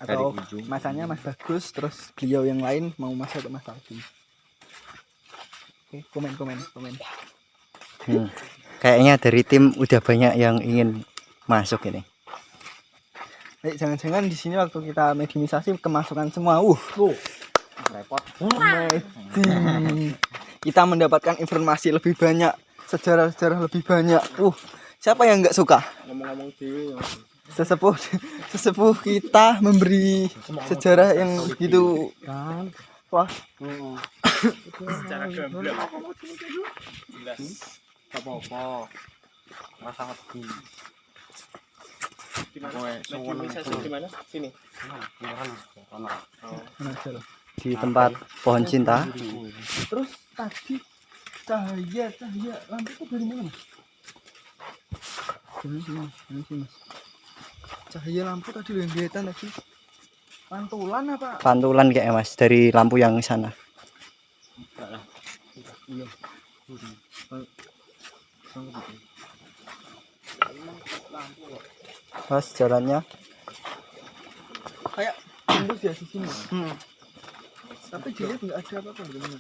Atau masanya Mas Bagus terus beliau yang lain mau masuk ke Mas Aldi. Oke, komen. Kayaknya dari tim udah banyak yang ingin masuk ini. Jangan-jangan di sini waktu kita mediumisasi kemasukan semua. Repot. Kita mendapatkan informasi lebih banyak, sejarah-sejarah lebih banyak. Siapa yang nggak suka? Ngomong-ngomong dewe. Sesepuh kita memberi sejarah yang begitu Kan. wah. Secara gamblang. Jelas. Apa-apa. Rasa wedi. Di mana? Mediumisasi di mana? Sini. Di tempat pohon cinta. Terus tadi cahaya lampu itu dari mana, Mas? Ini sih, Mas. Cahaya lampu tadi loh yang kelihatan tadi. Pantulan apa? Pantulan kayaknya Mas dari lampu yang sana. Iya. Mas jalannya Kayak tembus ya di sini. Tapi dilihat nggak ada apa-apa gimana.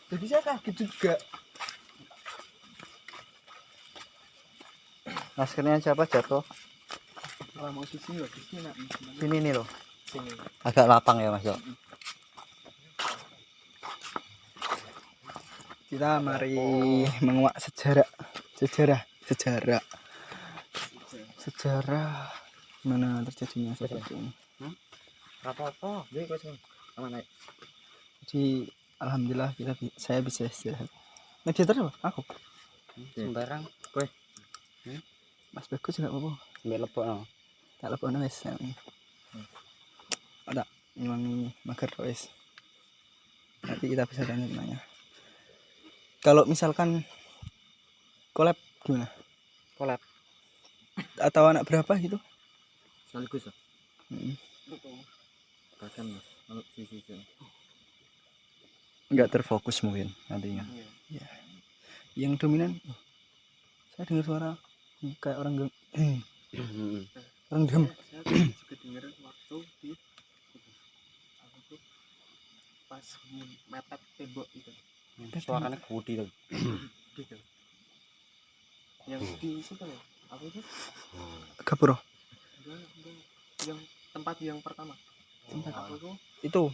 Jadi saya kaget juga. maskernya siapa jatuh? Kalau mau di sini loh, di sini nak. Sini nih loh. Sini. Agak lapang ya Mas. Kita mari menguak sejarah mana terjadinya seperti ini. Apa-apa. Jadi kok sing aman ae. Jadi alhamdulillah saya bisa istirahat. Mediator apa? Aku. Sembarang. Mas Bagus enggak apa-apa. Mbek lebokno. Tak lepon wis. Ada memang mager wis. Nanti kita bisa tanya. Kalau misalkan collab gimana? Collab. Atau anak berapa gitu? Sekaligus. Bahkan sisi Enggak terfokus mungkin nantinya. Ya. Yang dominan saya dengar suara kayak orang orang gem. Saya juga dengar waktu di apa tuh pas mepet tembok itu. Suaranya gede tuh. Gitu. Yang di situ ya. Apa itu? Gapuro. Enggak. Yang tempat yang pertama. Tempat apa tuh? Itu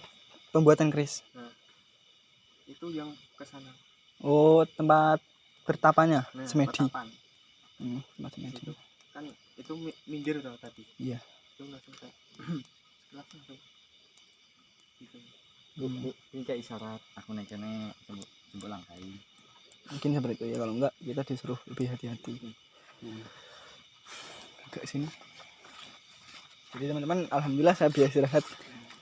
pembuatan keris. Itu yang ke sana. Oh, tempat bertapanya semedi. Petapan. Tempat semedi. Itu kan itu minggir tuh tadi. Iya. Itu langsung kayak langsung tuh. Gitu. Ini kayak isyarat aku nek kene jemput langkai. Mungkin seperti itu ya, kalau enggak kita disuruh lebih hati-hati. Agak sini. Jadi teman-teman, alhamdulillah saya bisa istirahat.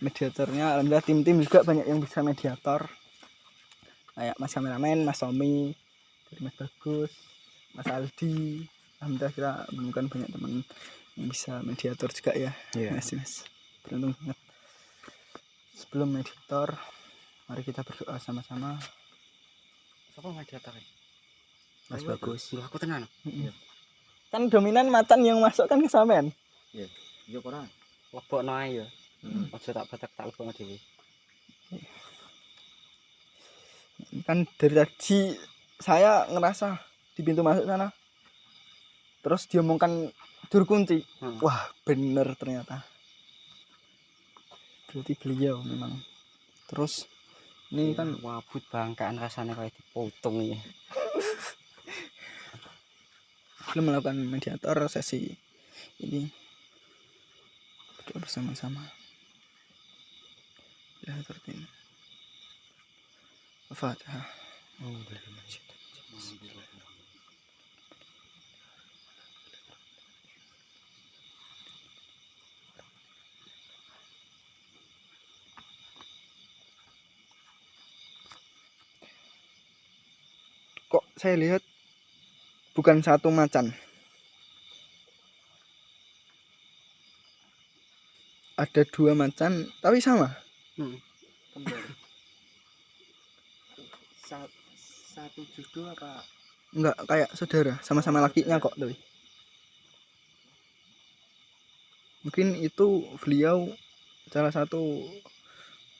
Mediatornya alhamdulillah tim-tim juga banyak yang bisa mediator. Kayak Mas kameramen, Mas Tommy, dari Mas Bagus, Mas Aldi. Alhamdulillah kita menemukan banyak teman yang bisa mediator juga ya. Iya. Mas. Beruntung banget. Sebelum mediator, mari kita berdoa sama-sama. Siapa mediator? Mas Bagus. Aku tenan. Kan dominan macan yang masuk kan ke sampean. Yo ora. Lebokno ae ya. Aja tak batak tak lebokno dhewe. Kan dari tadi saya ngerasa di pintu masuk sana terus diomongkan dur kunci. Hmm. Wah, bener ternyata. Berarti beliau memang. Terus ini kan wabut bangkaan rasanya kayak dipotong ya. belum melakukan mediator sesi ini berdoa bersama-sama. Ya seperti ini. Al-Fatihah. Kok saya lihat bukan satu macan. Ada 2 macan tapi sama. Kembar. Satu judul apa? Enggak kayak saudara, sama-sama lakinya kok tapi. Mungkin itu beliau salah satu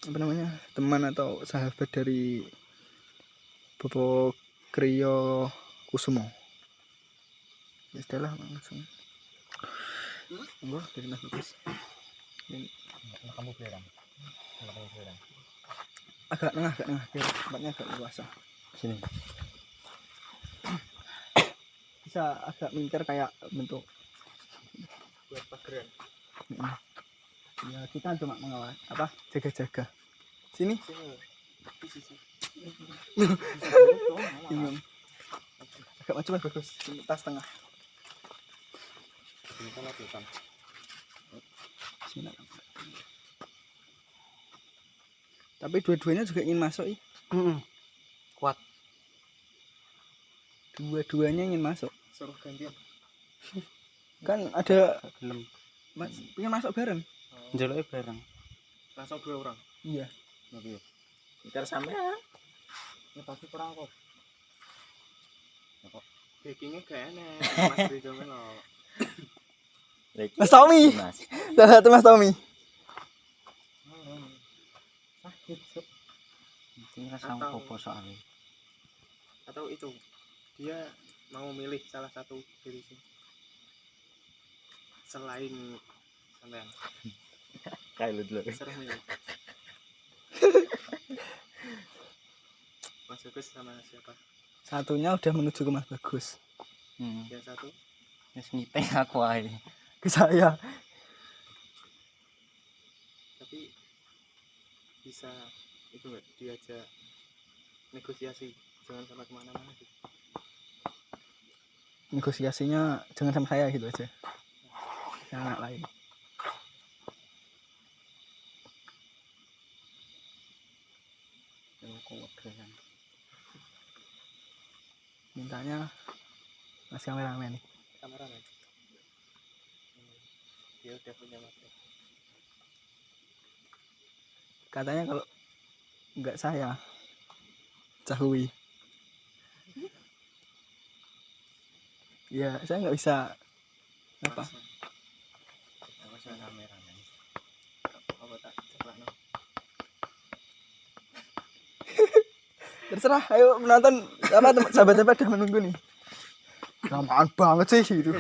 apa namanya teman atau sahabat dari Bobo Kriyo Kusumo. Ya sudahlah langsung. Enggak dari Mas Bagus. Kamu belerang. Agak tengah biar tempatnya agak luas. Sini. Bisa agak mincer kayak bentuk Buat pageran. ya kita cuma mengawal apa jaga-jaga sini bingung agak maju Mas Bagus tas tengah Bismillah. Tapi dua-duanya juga ingin masuk Kuat. dua-duanya ingin masuk Suruh gantian. kan ada Gelem. mas pengen masuk bareng Njaluknya bareng. Langsung 2 orang. iya Ntar sampe ini pasti kurang kok. Bakingnya gak enak. Mas Ridho melo. Mas Tommy Mas. salah satu Mas Tommy Sakit sob. Ini rasa Atau- apa soalnya? Atau itu dia mau milih salah satu dari sini selain sampean. Kayak lu dulu. Serem ya. Mas Bagus sama siapa? satunya udah menuju ke Mas Bagus Yang satu Wis ngiteng aku ae. ke saya tapi bisa itu nggak diajak negosiasi jangan sampai kemana-mana gitu. negosiasinya jangan sama saya gitu aja yang anak lain mintanya Mas kameramen Kameramen. Dia udah punya materi. katanya kalau nggak saya Cahui ya saya nggak bisa apa Masa kameramen. Apa tak ceklakno. terserah ayo menonton apa sahabat-sahabat udah menunggu nih gampang banget sih itu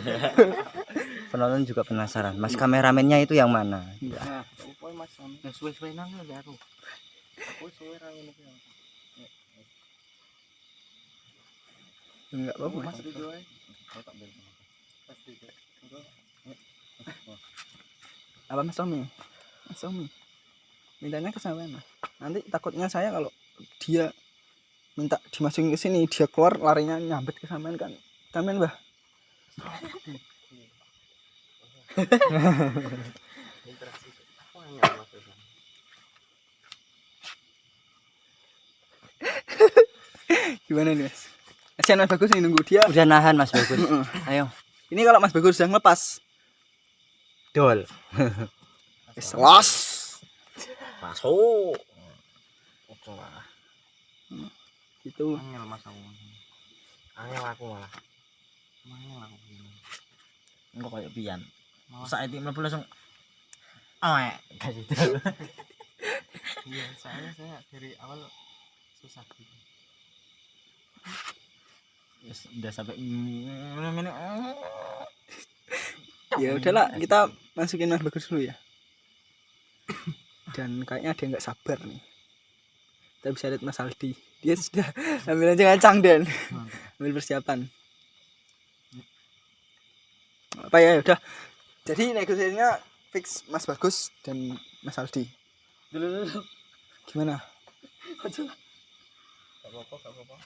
Penonton juga penasaran. Mas kameramennya itu yang mana? Nah, upoi Mas Sam. Suwe-suwe nang ya aku. Aku suwe ra ngono kuwi. nggak apa-apa Mas Ridho ae. Mas Ridho. Engko apa Mas Tommy mintanya ke sampean Mas. Nanti takutnya saya kalau dia minta dimasukin ke sini dia keluar larinya nyambet ke sampean kan sampean Mbah interaksi. Aku hanya Mas Ridho. gimana nih Mas kasihan Mas Bagus nih nunggu dia Udah nahan Mas Bagus. Ayo. ini kalau Mas Bagus sudah ngelepas Dol. los Masuk. gitu Angel Mas aku. Angel aku malah. Angel aku. Enggak kayak pian. Saat itu mlebu langsung kayak gitu. Iya, saya dari awal susah gitu. Udah sampai Ya udahlah, kita masukin Mas Bagus dulu ya. Dan kayaknya dia nggak sabar nih. Kita bisa lihat Mas Aldi. Dia sudah ambil aja ngacang dan ambil persiapan. Apa ya udah. Jadi negosiasinya fix Mas Bagus dan Mas Aldi. Dulu. Gimana? Gak apa-apa.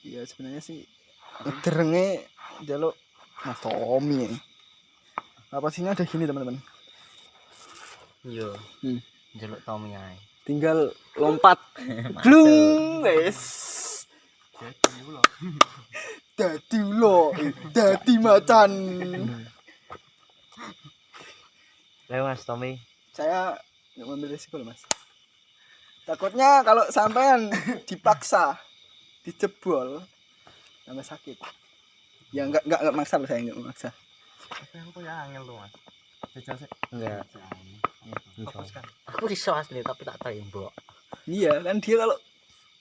Iya sebenarnya sih derenge jaluk Mas Tommy. Apa sihnya ada gini teman-teman. Iya. Hmm. Jaluk Tommy ae. Tinggal lompat. Blung wes. Dadi ulo, dadi macan. Lah Mas Tommy. Saya nggak mengambil risiko loh Mas. Takutnya kalau sampean dipaksa dijebol tambah sakit. Ya enggak maksa loh, saya enggak memaksa. Tapi aku ya angel tuh Mas. Jajal sih. Enggak. Hapuskan. Aku iso asli tapi tak tembok. Iya kan dia kalau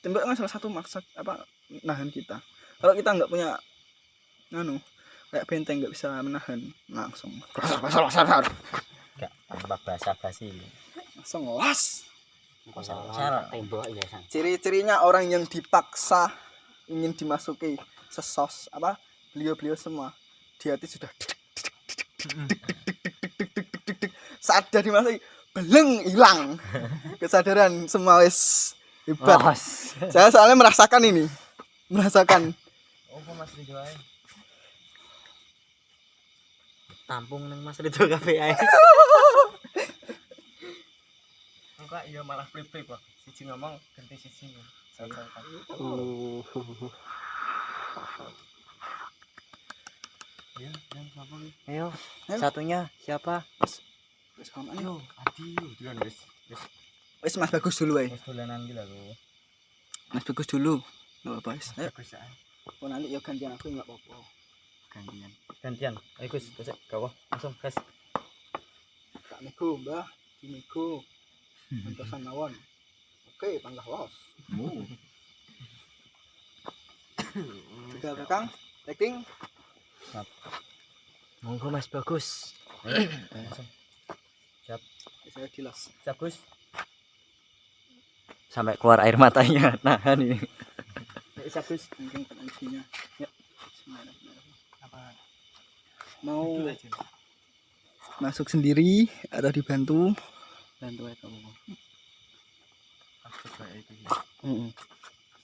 tembak kan salah satu maksud apa nahan kita. Kalau kita nggak punya kayak benteng nggak bisa menahan langsung kasar Enggak tambah basa-basi. langsung los. Salah tembok ya San. Ciri-cirinya orang yang dipaksa ingin dimasuki sesos apa beliau semua di hati sudah saat dia dimasuki beleng hilang kesadaran semua wis hebat. Saya soalnya merasakan Oh, Mas Ridho ae. Tampung nang Mas Ridho kafe ae. Enggak, iya malah flip-flip kok. Siji ngomong ganti siji. Salah-salah. Ya, yang apa nih? Ayo, satunya siapa? Ayo, Adi, duluan wis. Wis Mas Bagus dulu wae. Wis dolanan iki lho. Mas Bagus dulu. Enggak apa-apa wis. Ayo. Bagus ae. Oh, nanti ya gantian aku enggak apa-apa. Gantian. Ayo Gus, gawa langsung gas. Kak Nego, Mbah, Di Nego. Antosan mawon. Oke, panggah los. Tiga belakang, taking. Monggo Mas Bagus. Saya dilas. Siap Gus. Sampai keluar air matanya. Nahan ini. Siap Gus, mungkin penantinya. Ya. Apa? Mau masuk sendiri atau dibantu? Bantu aja kamu.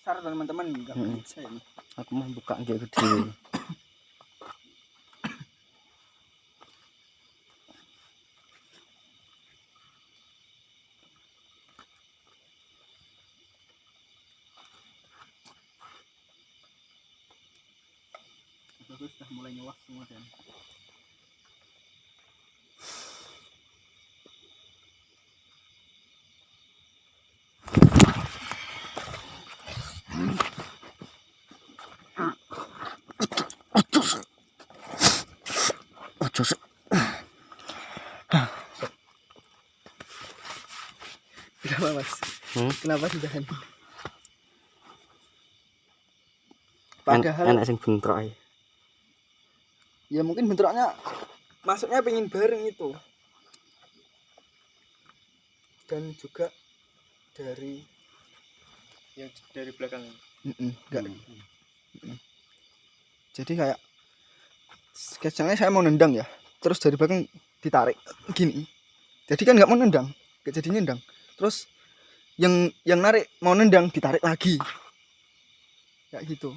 Besar teman-teman, enggak bisa ini. Aku mau buka gitu dulu. Bagus sudah mulai nyewas semua dan. Kenapa Mas? Kenapa ditahan? Padahal Enak sing bentrok ae. ya mungkin bentroknya masuknya pengen bareng itu. Dan juga dari yang dari belakang. enggak. Jadi kayak kesannya saya mau nendang ya, terus dari belakang ditarik gini. Jadi kan nggak mau nendang, nggak jadi nendang. Terus yang narik mau nendang ditarik lagi, kayak gitu.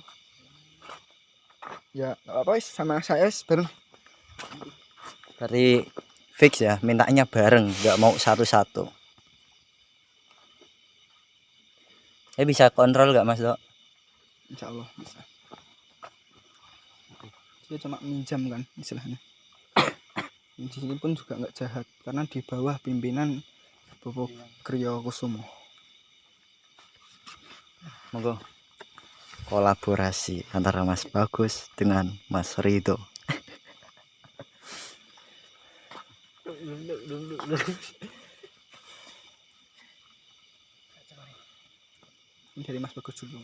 Ya nggak apa-apa wis, sama saya wis bareng. Berarti fix ya, mintanya bareng, nggak mau satu-satu. Bisa kontrol nggak Mas Dok? Insya Allah bisa. Dia cuma minjam kan istilahnya. Di sini pun juga nggak jahat karena di bawah pimpinan Bobo Kriyo Kusumo. Monggo. Kolaborasi antara Mas Bagus dengan Mas Ridho. Ini dari Mas Bagus dulu.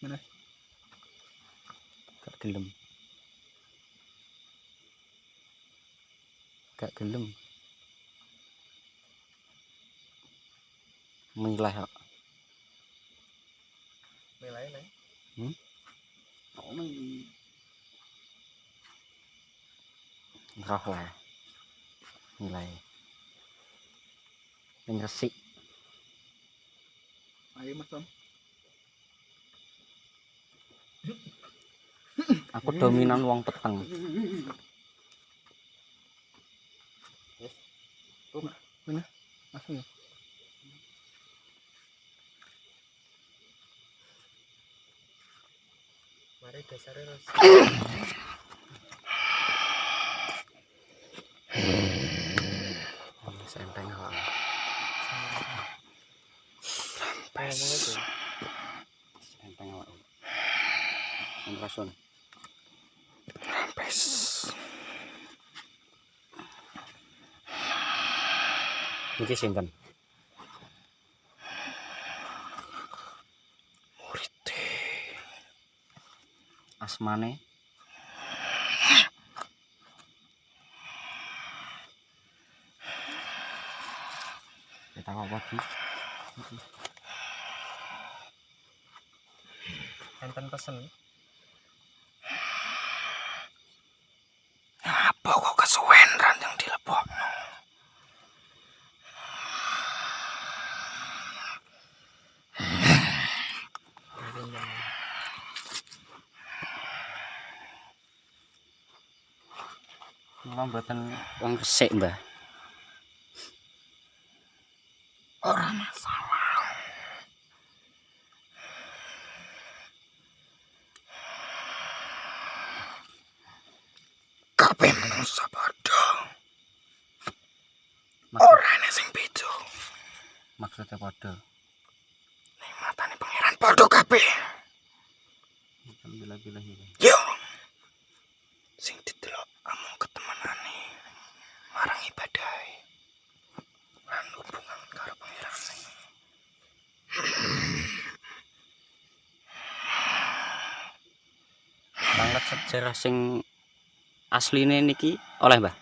Mana? Gak gelem. Gak gelem. Milah kok. Nilai nih. Oh, roh lah. Nilai. Yang resik. Ayo Mas Tom. Aku dominan wong peteng. Langsung ya. Mari dasarnya terus. Senteng kok. Senteng kok. Rason. Rampes. Iki sinten? Murite. Asmane? Kita apa Ki? Enten pesen. Apa kok kesuwen ranjang dilebokno? Kula mboten wong resik, Mbah. Ora masalah. Kabeh manungsa padha. Ora ana sing beda. Maksudnya padha. Ning matane pangeran padha kabeh. Bila-bila iki. Yo. Sing didelok amung ketemenane marang ibadahe. Lan hubungan karo pangerane. Banget sejarah sing asline niki oleh, Mbah.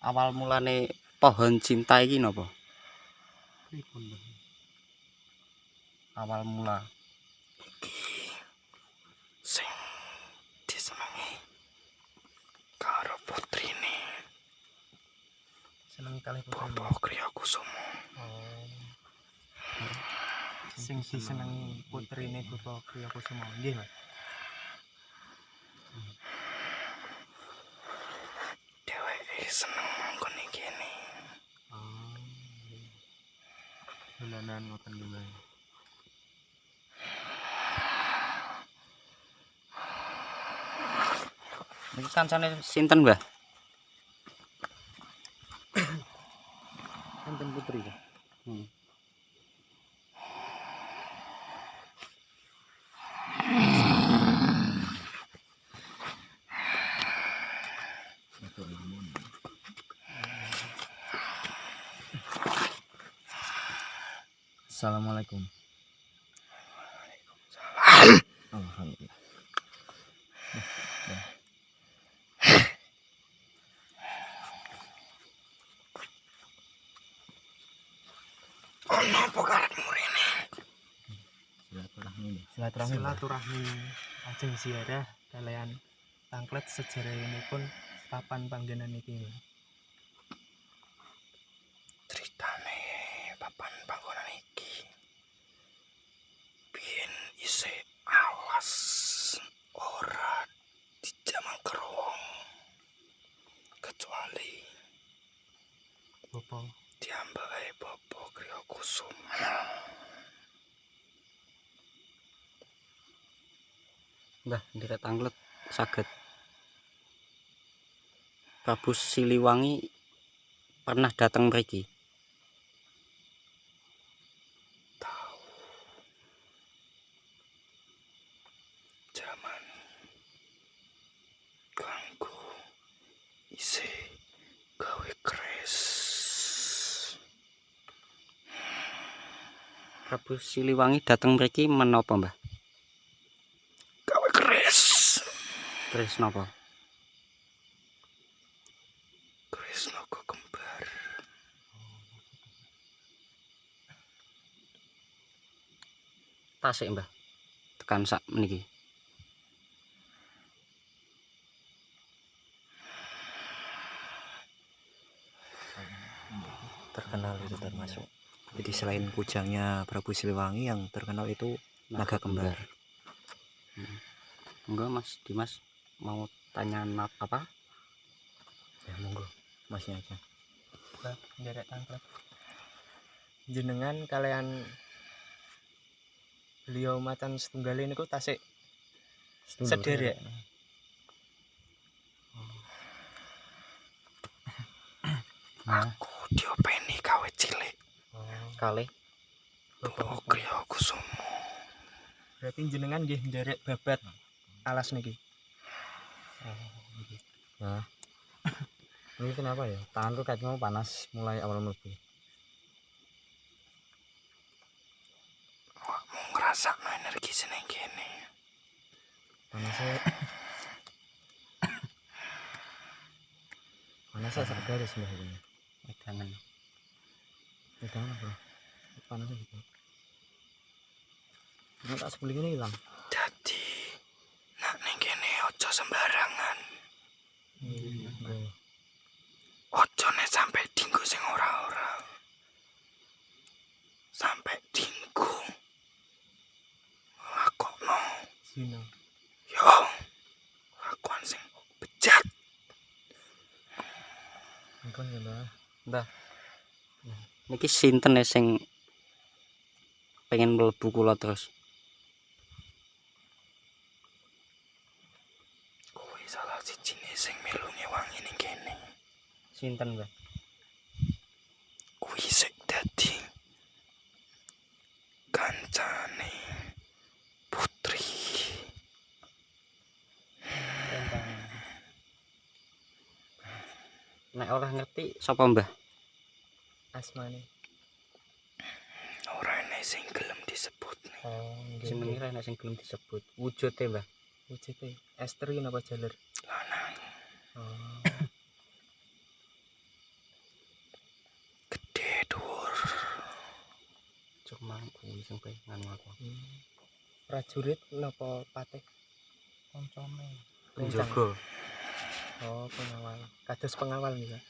Awal mulane pohon cinta iki napa? Pripun, Mbah? Awal mula Sing disenengi karo putrine Seneng kali putrine. Bapak Kriya Kusuma. Oh. Sing disenengi putrine Bapak Kriya Kusuma. Nggih, Mas. Dheweke seneng manggon ing kene. Oh. Dolanan ngoten lho. niki kancane sinten, Mbah? Enten putri. Assalamualaikum. Alhamdulillah. Ono apa karepmu rene? Silaturahmi ajeng ziarah kalian tangklet sejarahipun papan panggenan iki. Ceritane papan panggonan iki biyen isih alas ora dijamang kerong kecuali Bapak diambake Bapak Kriya Kusuma. Mbah, nderek tanglet saged. Prabu Siliwangi pernah datang mriki. Tahu zaman kanggo isih gawe keris. Prabu Siliwangi dateng mriki menapa, Mbah? Gawe keris. Keris napa? Keris naga kembar. Tasik, Mbah. Tekan sak meniki. Terkenal itu termasuk. Jadi selain kujangnya Prabu Siliwangi yang terkenal itu naga kembar. Enggak, Mas Dimas mau tanya apa? Ya monggo, Masnya aja. Nderek tangklet. Jenengan kalian beliau macan setunggal niku tasik sederek. Aku diopeni kawe cilik. Kalih Bawa kriya kusumo. Berarti jenengan nggih nderek babat alas niki. Nah, ini kenapa ya? Tanganku kayak mau panas mulai awal mlebu. Awakmu ngrasakno energi seneng kene. Panasnya sak garis Mbah ini. wedangan. Jangan apa? Panasnya gitu. Ini tak sebeling ini hilang. Dadi nak ning kene aja sembarangan. Ojo nek sampe dinggo sing ora-ora. Sampai dinggo. Lakokno. Zina. Yo. Lakuan sing bejat. Ampun ya Mbah. Mbah. Niki sinten sing pengen mlebu kula terus? Kowe salah sijine sing melu ngewangi ning kene. Sinten, Mbah? Kuwi sik dadi kancane Putri. Nek ora ngerti sapa, Mbah? Asmane. Ora enek sing gelem disebut nih. Oh, nggih. Jenenge ra nek sing belum disebut. Wujude, Mbah. Wujude estri napa jaler? Lanang Oh. gede dhuwur. Cuma kuwi sing pengen aku. Prajurit napa patih? Koncone. Penjaga. Oh, pengawal. Kados pengawal nih, Pak.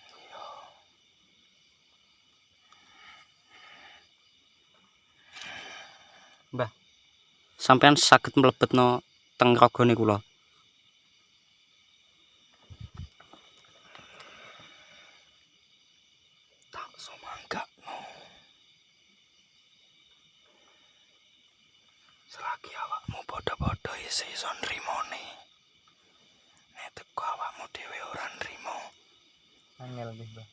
Mbah. Sampean saged mlebetno teng ragane kula. Tak somanggakno. Selagi awakmu padha-padha isih iso nrimone. Nek teko awakmu dhewe ora nrimo. Angel nggih, Mbah.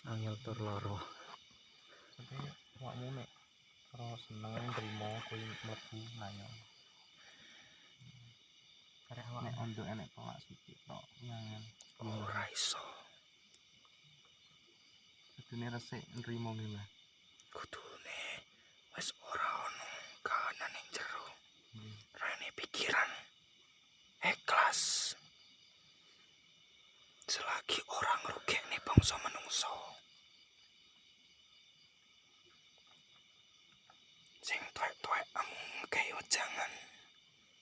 Angel tur loro. Tapi awakmu nek ora seneng nrimo kuwi mlebu nanya. Karek awak nek ondok enek tolak sithik tok ngangel. Ora iso. Kudune resik nrimo nggih, Mbah. Kudune wis ora ono kahanan ning jero. Rene pikiran ikhlas. Selagi orang ngrugekne bangsa menungso. Sing tuwek-tuwek amung ngekei wejangan.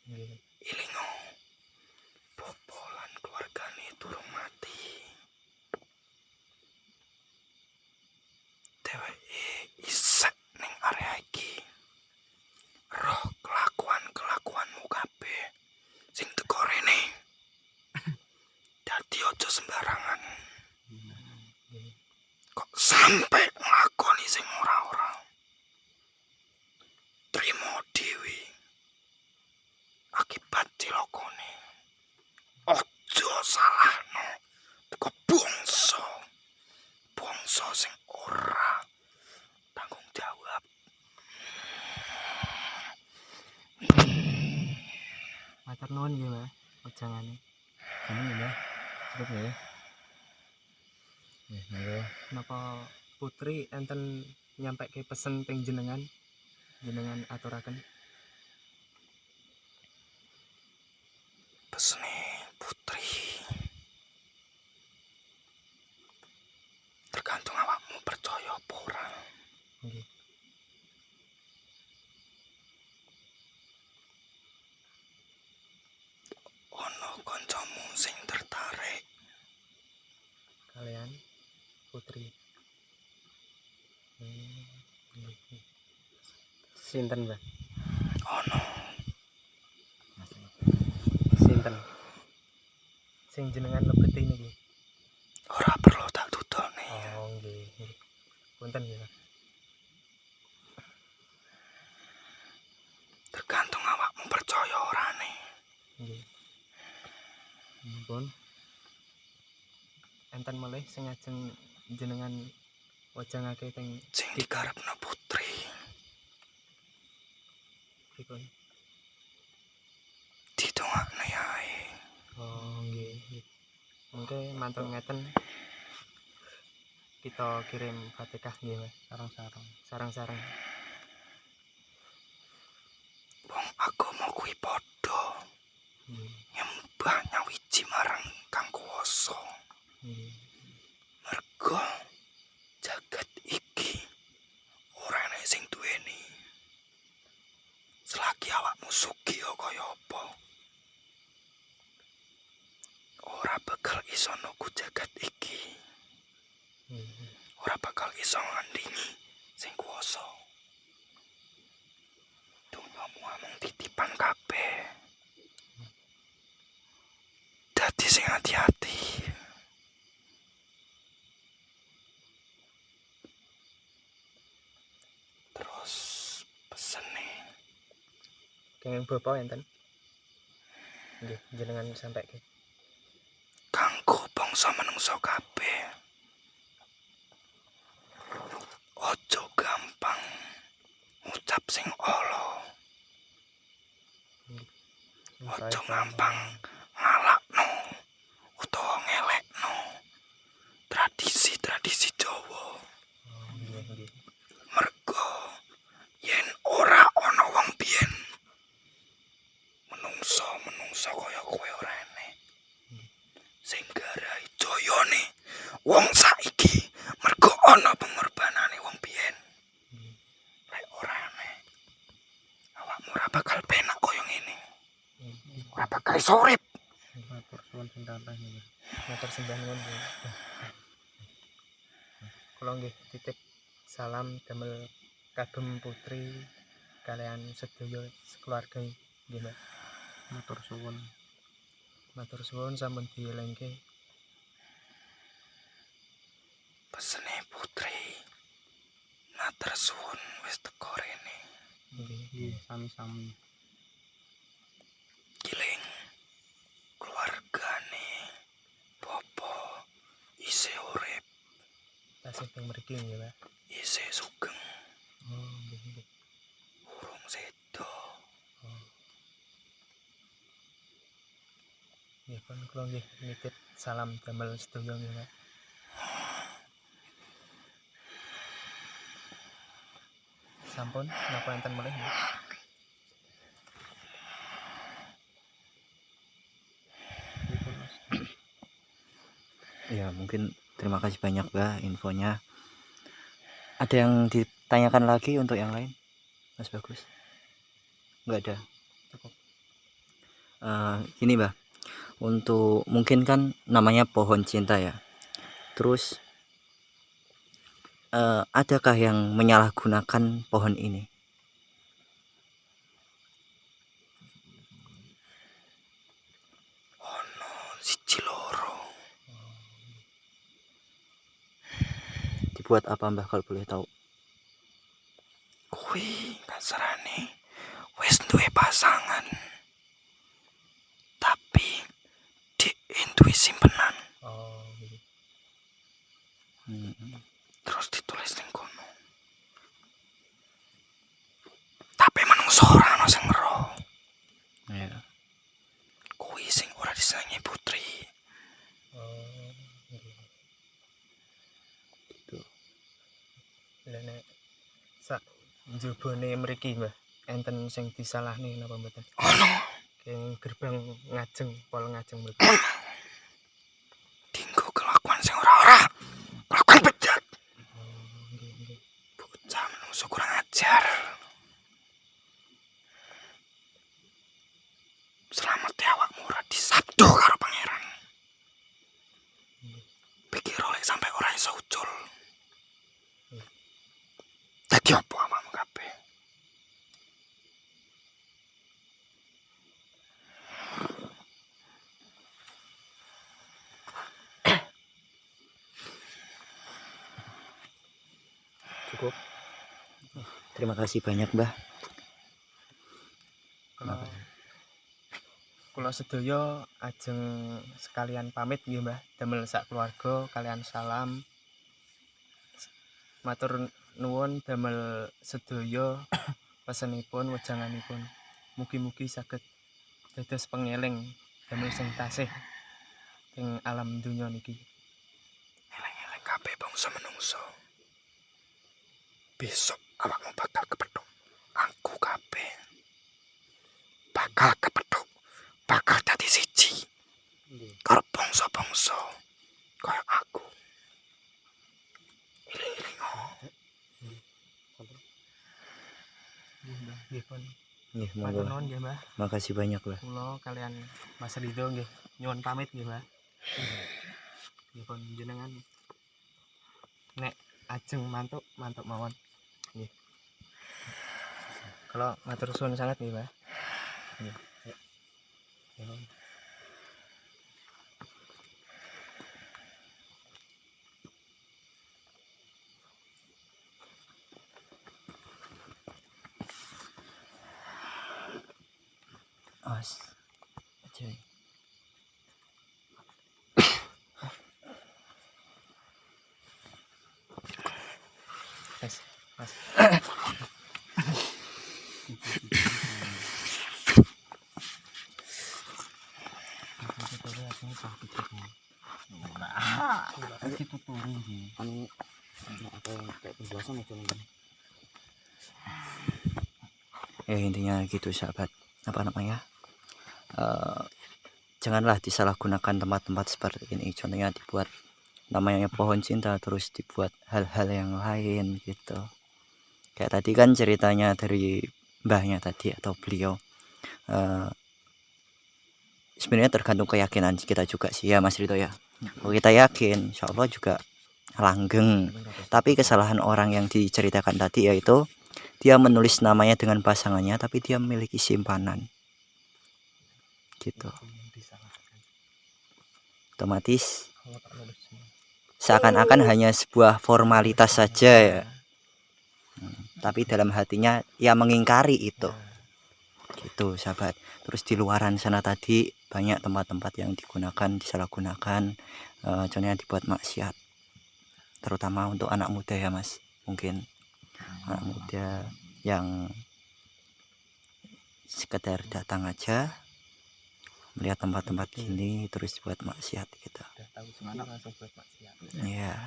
Nggih. Ilingo. Bopo lan keluargane durung mati. Dheweke isek ning area iki. Roh kelakuan-kelakuanmu kabeh sing teko rene. Dadi aja sembarangan. Kok sampai nglakoni sing ora-ora. Trimo dhewe akibat cilokone. Ojo salahno teko bangsa sing ora tanggung jawab. Matur nuwun nggih, Mbah. Wejangane. Ini ya Mbah. Cukup ya. Monggo. Napa putri enten nyampaikan pesen ping jenengan aturaken. Pesene putri tergantung awakmu percaya apa ora. Nggih. Ono kancamu sing tertarik Kalian putri. Nggih. Sinten, Mbah? ono Sinten? Sing jenengan lebeti niki. ora perlu tak tutone. Oh, nggih. Punten ya. Tergantung awakmu percaya orane. Nggih. Ampun. Enten malih sing ajeng jenengan wajangake teng Sing dikarepno putri pripun? didongakne ae. Oh, nggih. Mungkin mantun ngeten kita kirim Fatihah nggih, Mas. Sarang-sarang. Wong agama kuwi padha Nggih. nyembah nyawiji marang Kang Kuwasa. Nggih. Mergo jagat iki ora ana sing duweni. Selagi awakmu sugih kaya apa, ora bakal iso nuku jagat iki. Nggih. Ora bakal iso ngandhingi sing kuwasa. Dungamu amung titipan kabeh. Dadi sing hati-hati. Terus pesene Kenging bapa enten. Nggih, jenengan sampaike. kanggo bangsa menungso kabeh. Ojo gampang ngucap sing ala. Ojo gampang ngalakno utawa ngelekno tradisi-tradisi Jawa. Oh, nggih. Mergo yen ora ana wong biyen menungso kaya kowe ora enek. Sing garai jayane wong saiki mergo ana pengorbanane wong biyen. Lek ora enek awakmu ora bakal penak kaya ngene. Ora bakal iso urip. Matur suwun sing kathah nggih. Matur sembah nuwun nggih. Kula nggih titip salam damel kagem putri kalian sedaya sekeluarga nggih, Mbak. Matur suwun sampun dielengke. Pesene putri matur suwun wis teko rene. Nggih, sami-sami. Giling keluargane Bopo isih urip, Tasih teng mriki nggih, Mbak. isih sugeng, Oh, nggih. urung sedo. Nggih, pun kula nggih nitip salam damel sedaya nggih, Mbak. Sampun napa enten malih nggih? Ya mungkin terima kasih banyak Mbak infonya. Ada yang ditanyakan lagi untuk yang lain, Mas Bagus? Nggak ada. Cukup. Gini Mbak, untuk mungkin kan namanya pohon cinta ya. Terus adakah yang menyalahgunakan pohon ini? Ono siji loro. Dibuat apa Mbak kalau boleh tahu? Kuwi kasarane wis duwe pasangan. Tapi di duwe simpenan. Oh, nggih. Terus ditulis ning kono. Tapi manungsa ora ana sing ngeroh. Ya. Kuwi sing ora disenengi putri. Oh, nggih. Gitu. Lah nek njobone mriki Mbah enten sing disalahne napa mboten? Ono Keng gerbang ngajeng pol ngajeng mriki. dinggo kelakuan sing ora-ora. Kelakuan bejat. Nggih nggih. Bocah menungso kurang ajar. Selamat ya awakmu ora disabdo karo pangeran. Pikir oleh sampai ora iso ucul. Dadi apa awakmu kabeh? Cukup. Terima kasih banyak, Mbah. Kula sedaya ajeng sekalian pamit nggih Mbah damel sak keluarga kalian salam. Matur nuwun damel sedaya pesenipun wejanganipun. Mugi-mugi saged dados pengeling damel sing tasih ing alam donya niki. Eleng-eleng kabeh bangsa menungso. Besok awakmu bakal kepethuk. Aku kabeh bakal kepethuk. Bakal dadi siji. Karo bangsa-bangsa kaya aku. Iling-iling Nggih pun. Nggih, Matur monggo. nuwun nggih Mbah. Makasih banyak, Mbah. Kula kalian Mas Ridho nggih nyuwun pamit nggih Mbah. Nggih pun jenengan nek ajeng mantuk mawon. Nggih. Kalau matur suwun sangat nggih Mbah. Nggih. As. Aja. Mas. Ya intinya gitu sahabat, apa namanya, janganlah disalahgunakan tempat-tempat seperti ini. Contohnya dibuat namanya pohon cinta terus dibuat hal-hal yang lain gitu. Kayak tadi kan ceritanya dari mbahnya tadi atau beliau, sebenarnya tergantung keyakinan kita juga sih ya Mas Rito ya. Kalau kita yakin insya Allah juga langgeng. Tapi kesalahan orang yang diceritakan tadi yaitu dia menulis namanya dengan pasangannya tapi dia memiliki simpanan gitu. Otomatis seakan-akan hanya sebuah formalitas saja ya. Tapi dalam hatinya ia mengingkari itu. Gitu sahabat. Terus di luaran sana tadi banyak tempat-tempat yang digunakan, disalahgunakan, contohnya dibuat maksiat. Terutama untuk anak muda ya Mas. Mungkin anak muda yang sekedar datang aja melihat tempat-tempat gini terus buat maksiat gitu. Udah tahu semangat langsung buat maksiat. Iya.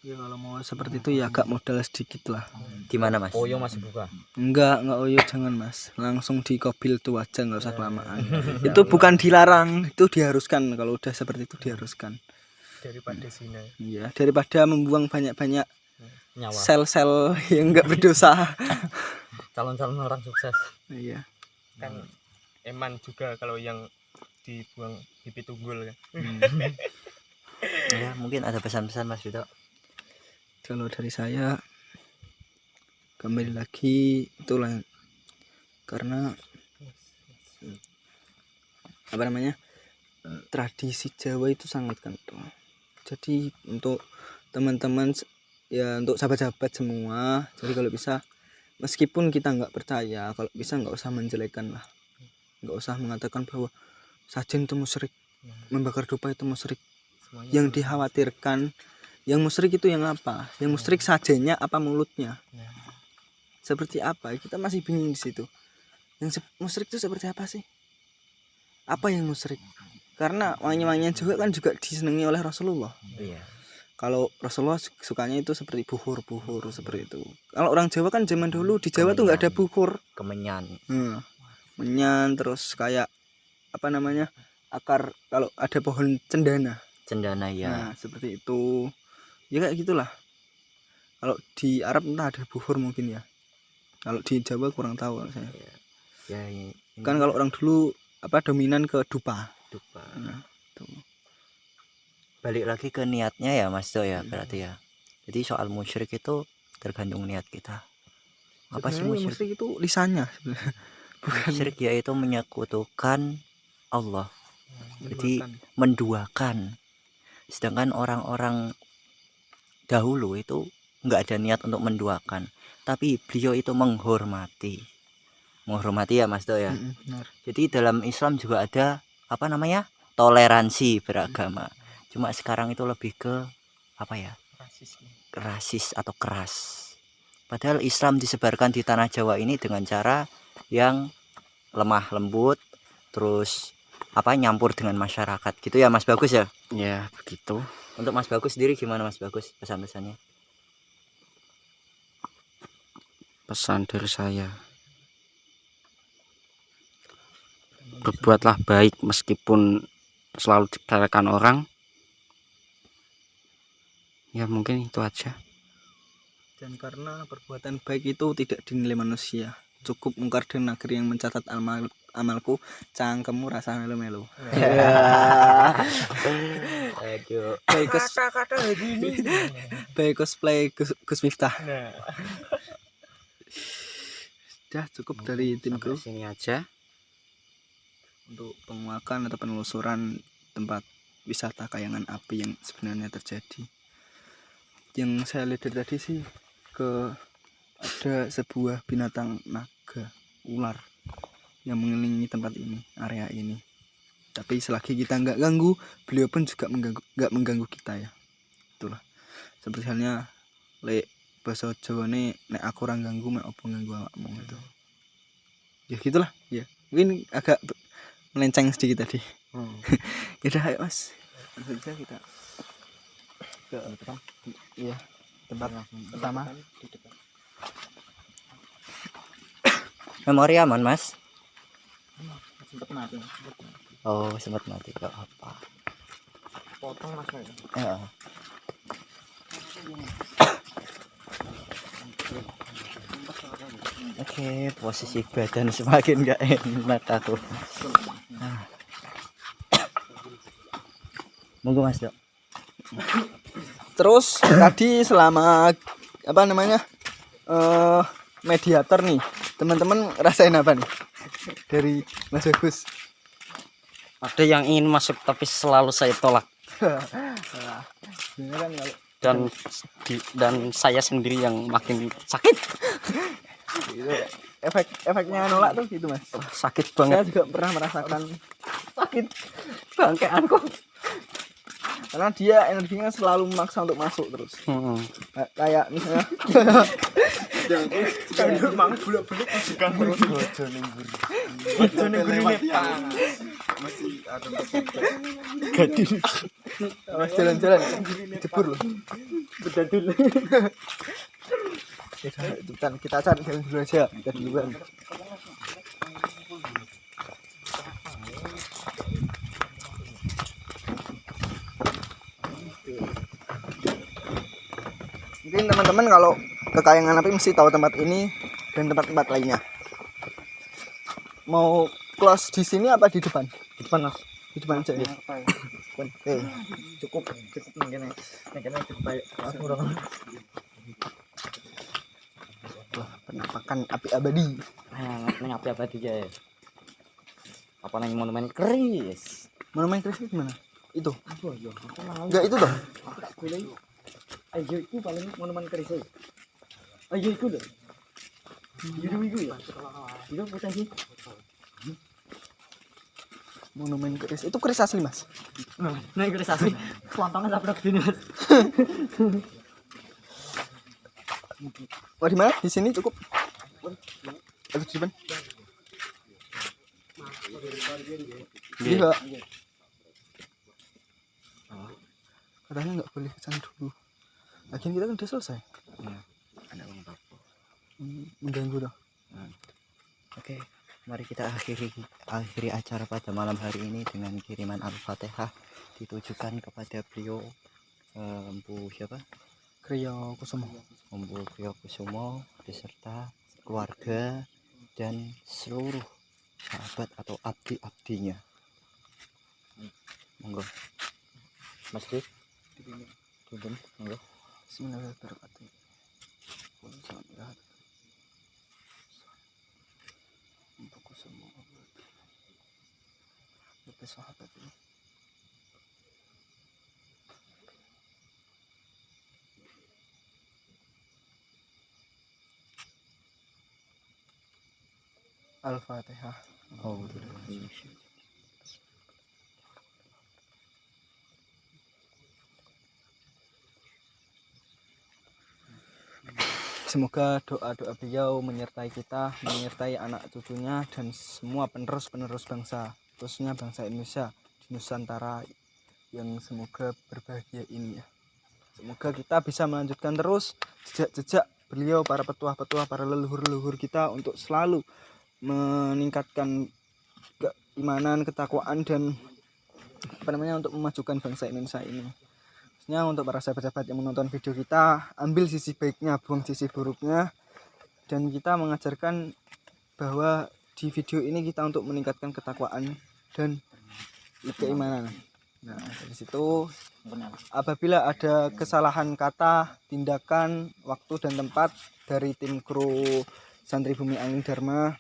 Ya kalau mau seperti itu ya agak modal sedikit lah. Gimana Mas? Oyong masih buka. Enggak oyo jangan Mas. Langsung di kobil tuh aja nggak usah kelamaan. Itu bukan dilarang, itu diharuskan. Kalau udah seperti itu diharuskan. Daripada zina. Iya, daripada membuang banyak-banyak Nyawa. sel-sel yang enggak berdosa. Calon-calon orang sukses. Iya. Kan eman juga kalau yang dibuang pipi tunggul kan. Ya, mungkin ada pesan-pesan Mas Rito. Kalau dari saya kembali lagi itulah karena apa namanya tradisi Jawa itu sangat kental. Jadi untuk teman-teman ya untuk sahabat-sahabat semua, jadi kalau bisa meskipun kita nggak percaya, kalau bisa nggak usah menjelekkan lah, nggak usah mengatakan bahwa sajen itu musyrik, membakar dupa itu musyrik. Semuanya Yang dikhawatirkan yang musyrik itu yang apa? Yang musyrik sajennya apa mulutnya? Nah. Seperti apa? Kita masih bingung di situ. Yang musyrik itu seperti apa sih? Apa yang musyrik? Karena wangi-wangian juga kan juga disenangi oleh Rasulullah. Iya. Kalau Rasulullah sukanya itu seperti buhur seperti itu. Kalau orang Jawa kan zaman dulu di Jawa tuh nggak ada buhur. Kemenyan. Menyan, terus kayak apa namanya, akar, kalau ada pohon cendana. Cendana ya. Nah seperti itu ya, kayak gitulah. Kalau di Arab entah ada buhur mungkin ya, kalau di Jawa kurang tahu saya. Ya ini Kan kalau orang dulu apa dominan ke dupa. Nah, tuh. Balik lagi ke niatnya ya Mas Do ya, berarti ya. Jadi soal musyrik itu tergantung niat kita. Apa sih Sebenarnya musyrik? itu lisannya Musyrik yaitu menyekutukan Allah. Jadi menduakan. Sedangkan orang-orang dahulu itu nggak ada niat untuk menduakan, tapi beliau itu menghormati ya Mas Do ya. Benar. Jadi dalam Islam juga ada apa namanya, toleransi beragama. Cuma sekarang itu lebih ke apa ya, rasis atau keras. Padahal Islam disebarkan di tanah Jawa ini dengan cara yang lemah lembut, terus apa, nyampur dengan masyarakat gitu ya Mas Bagus ya. Ya begitu. Untuk Mas Bagus sendiri gimana Mas Bagus pesan-pesannya? Pesan dari saya, berbuatlah baik meskipun selalu dikatakan orang. Ya mungkin itu aja. Dan karena perbuatan baik itu tidak dinilai manusia, cukup mungkar dan nakir yang mencatat amalku, cangkemmu rasa melo-melo. Aduh. Kata-kata gini. Baik cosplay Gus Miftah. Sudah cukup dari timku Sini aja. untuk penguakan atau penelusuran tempat wisata kayangan api yang sebenarnya terjadi. Yang saya lihat dari tadi sih ada sebuah binatang naga, ular yang mengelilingi tempat ini, area ini. Tapi selagi kita nggak ganggu, beliau pun juga nggak mengganggu kita ya. Itulah. Seperti halnya lek bahasa Jawa nih, nek aku orang ganggu, mek opo ganggu awakmu gitu. Ya gitulah, ya. Mungkin agak melenceng sedikit tadi. Yaudah ayo Mas. Langsung saja kita ke tempat. Iya, tempat pertama di depan. Memori aman Mas? Sempat mati. Oh sempat mati, gak apa. Potong Mas. Ya. Oke, posisi badan semakin gak enak aku. Monggo Mas Dok. Terus tadi selama apa namanya mediator nih, teman-teman rasain apa nih dari Mas Bagus? Ada yang ingin masuk tapi selalu saya tolak. Sebenarnya kan kalau Dan saya sendiri yang makin sakit. gitu, efeknya nolak tuh gitu Mas. Sakit Saya banget. juga pernah merasakan sakit Bangkeanku. karena dia energinya selalu memaksa untuk masuk terus. Kayak misalnya Kandur mang bulak-balik juga terus. Bojo ning gurine Masih ada Mas jalan-jalan jebur loh. bedadul. Kita cari jalan dulu aja, kita duluan. Mungkin teman-teman kalau ke Kayangan Api mesti tahu tempat ini dan tempat-tempat lainnya. Mau close di sini apa di depan? Di depan Mas. Di depan aja ya. Depan. Cukup ngene. Ngene cukup baik. Wah, penampakan api abadi. Neng api abadi ya. Apa neng monumen keris? Monumen keris itu gimana? Itu. Enggak itu toh. Ayo itu paling monumen keris. Ayo itu lho. Itu ya. Itu bukan sih. Monumen keris. Itu keris asli, Mas. Nah, keris asli. Potongan sabrok gini, Mas. Oh, di mana? Di sini cukup. Ada di depan. Iya. katanya nggak boleh kesana dulu. Lagian kita kan udah selesai. Ada orang Papua. Mengganggu dong. Oke, mari kita akhiri acara pada malam hari ini dengan kiriman Al-Fatihah ditujukan kepada beliau Empu siapa? Kriyo Kusumo. Empu Kriyo Kusumo beserta keluarga dan seluruh sahabat atau abdi-abdinya. Monggo. Mas Dik tuntun monggo. Bismillahirrahmanirrahim. Empu Kusumo. Lebih sahabat ini. Al-Fatihah. Semoga doa-doa beliau menyertai kita, menyertai anak cucunya dan semua penerus-penerus bangsa, khususnya bangsa Indonesia di Nusantara yang semoga berbahagia ini ya. Semoga kita bisa melanjutkan terus jejak-jejak beliau, para petuah-petuah, para leluhur-leluhur kita untuk selalu meningkatkan keimanan, ketakwaan dan untuk memajukan bangsa Indonesia ini. Untuk para sahabat-sahabat yang menonton video kita, ambil sisi baiknya, buang sisi buruknya, dan kita mengajarkan bahwa di video ini kita untuk meningkatkan ketakwaan dan keimanan. Nah, dari situ apabila ada kesalahan kata, tindakan, waktu dan tempat dari tim kru Santri Bumi Angin Dharma,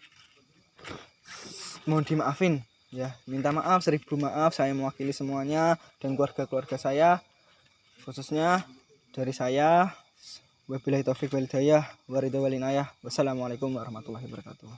mohon dimaafin ya, minta maaf, 1000 maaf, saya mewakili semuanya dan keluarga-keluarga saya, khususnya dari saya. Wabillahi taufiq wal hidayah, waridho wal inayah. Wassalamualaikum warahmatullahi wabarakatuh.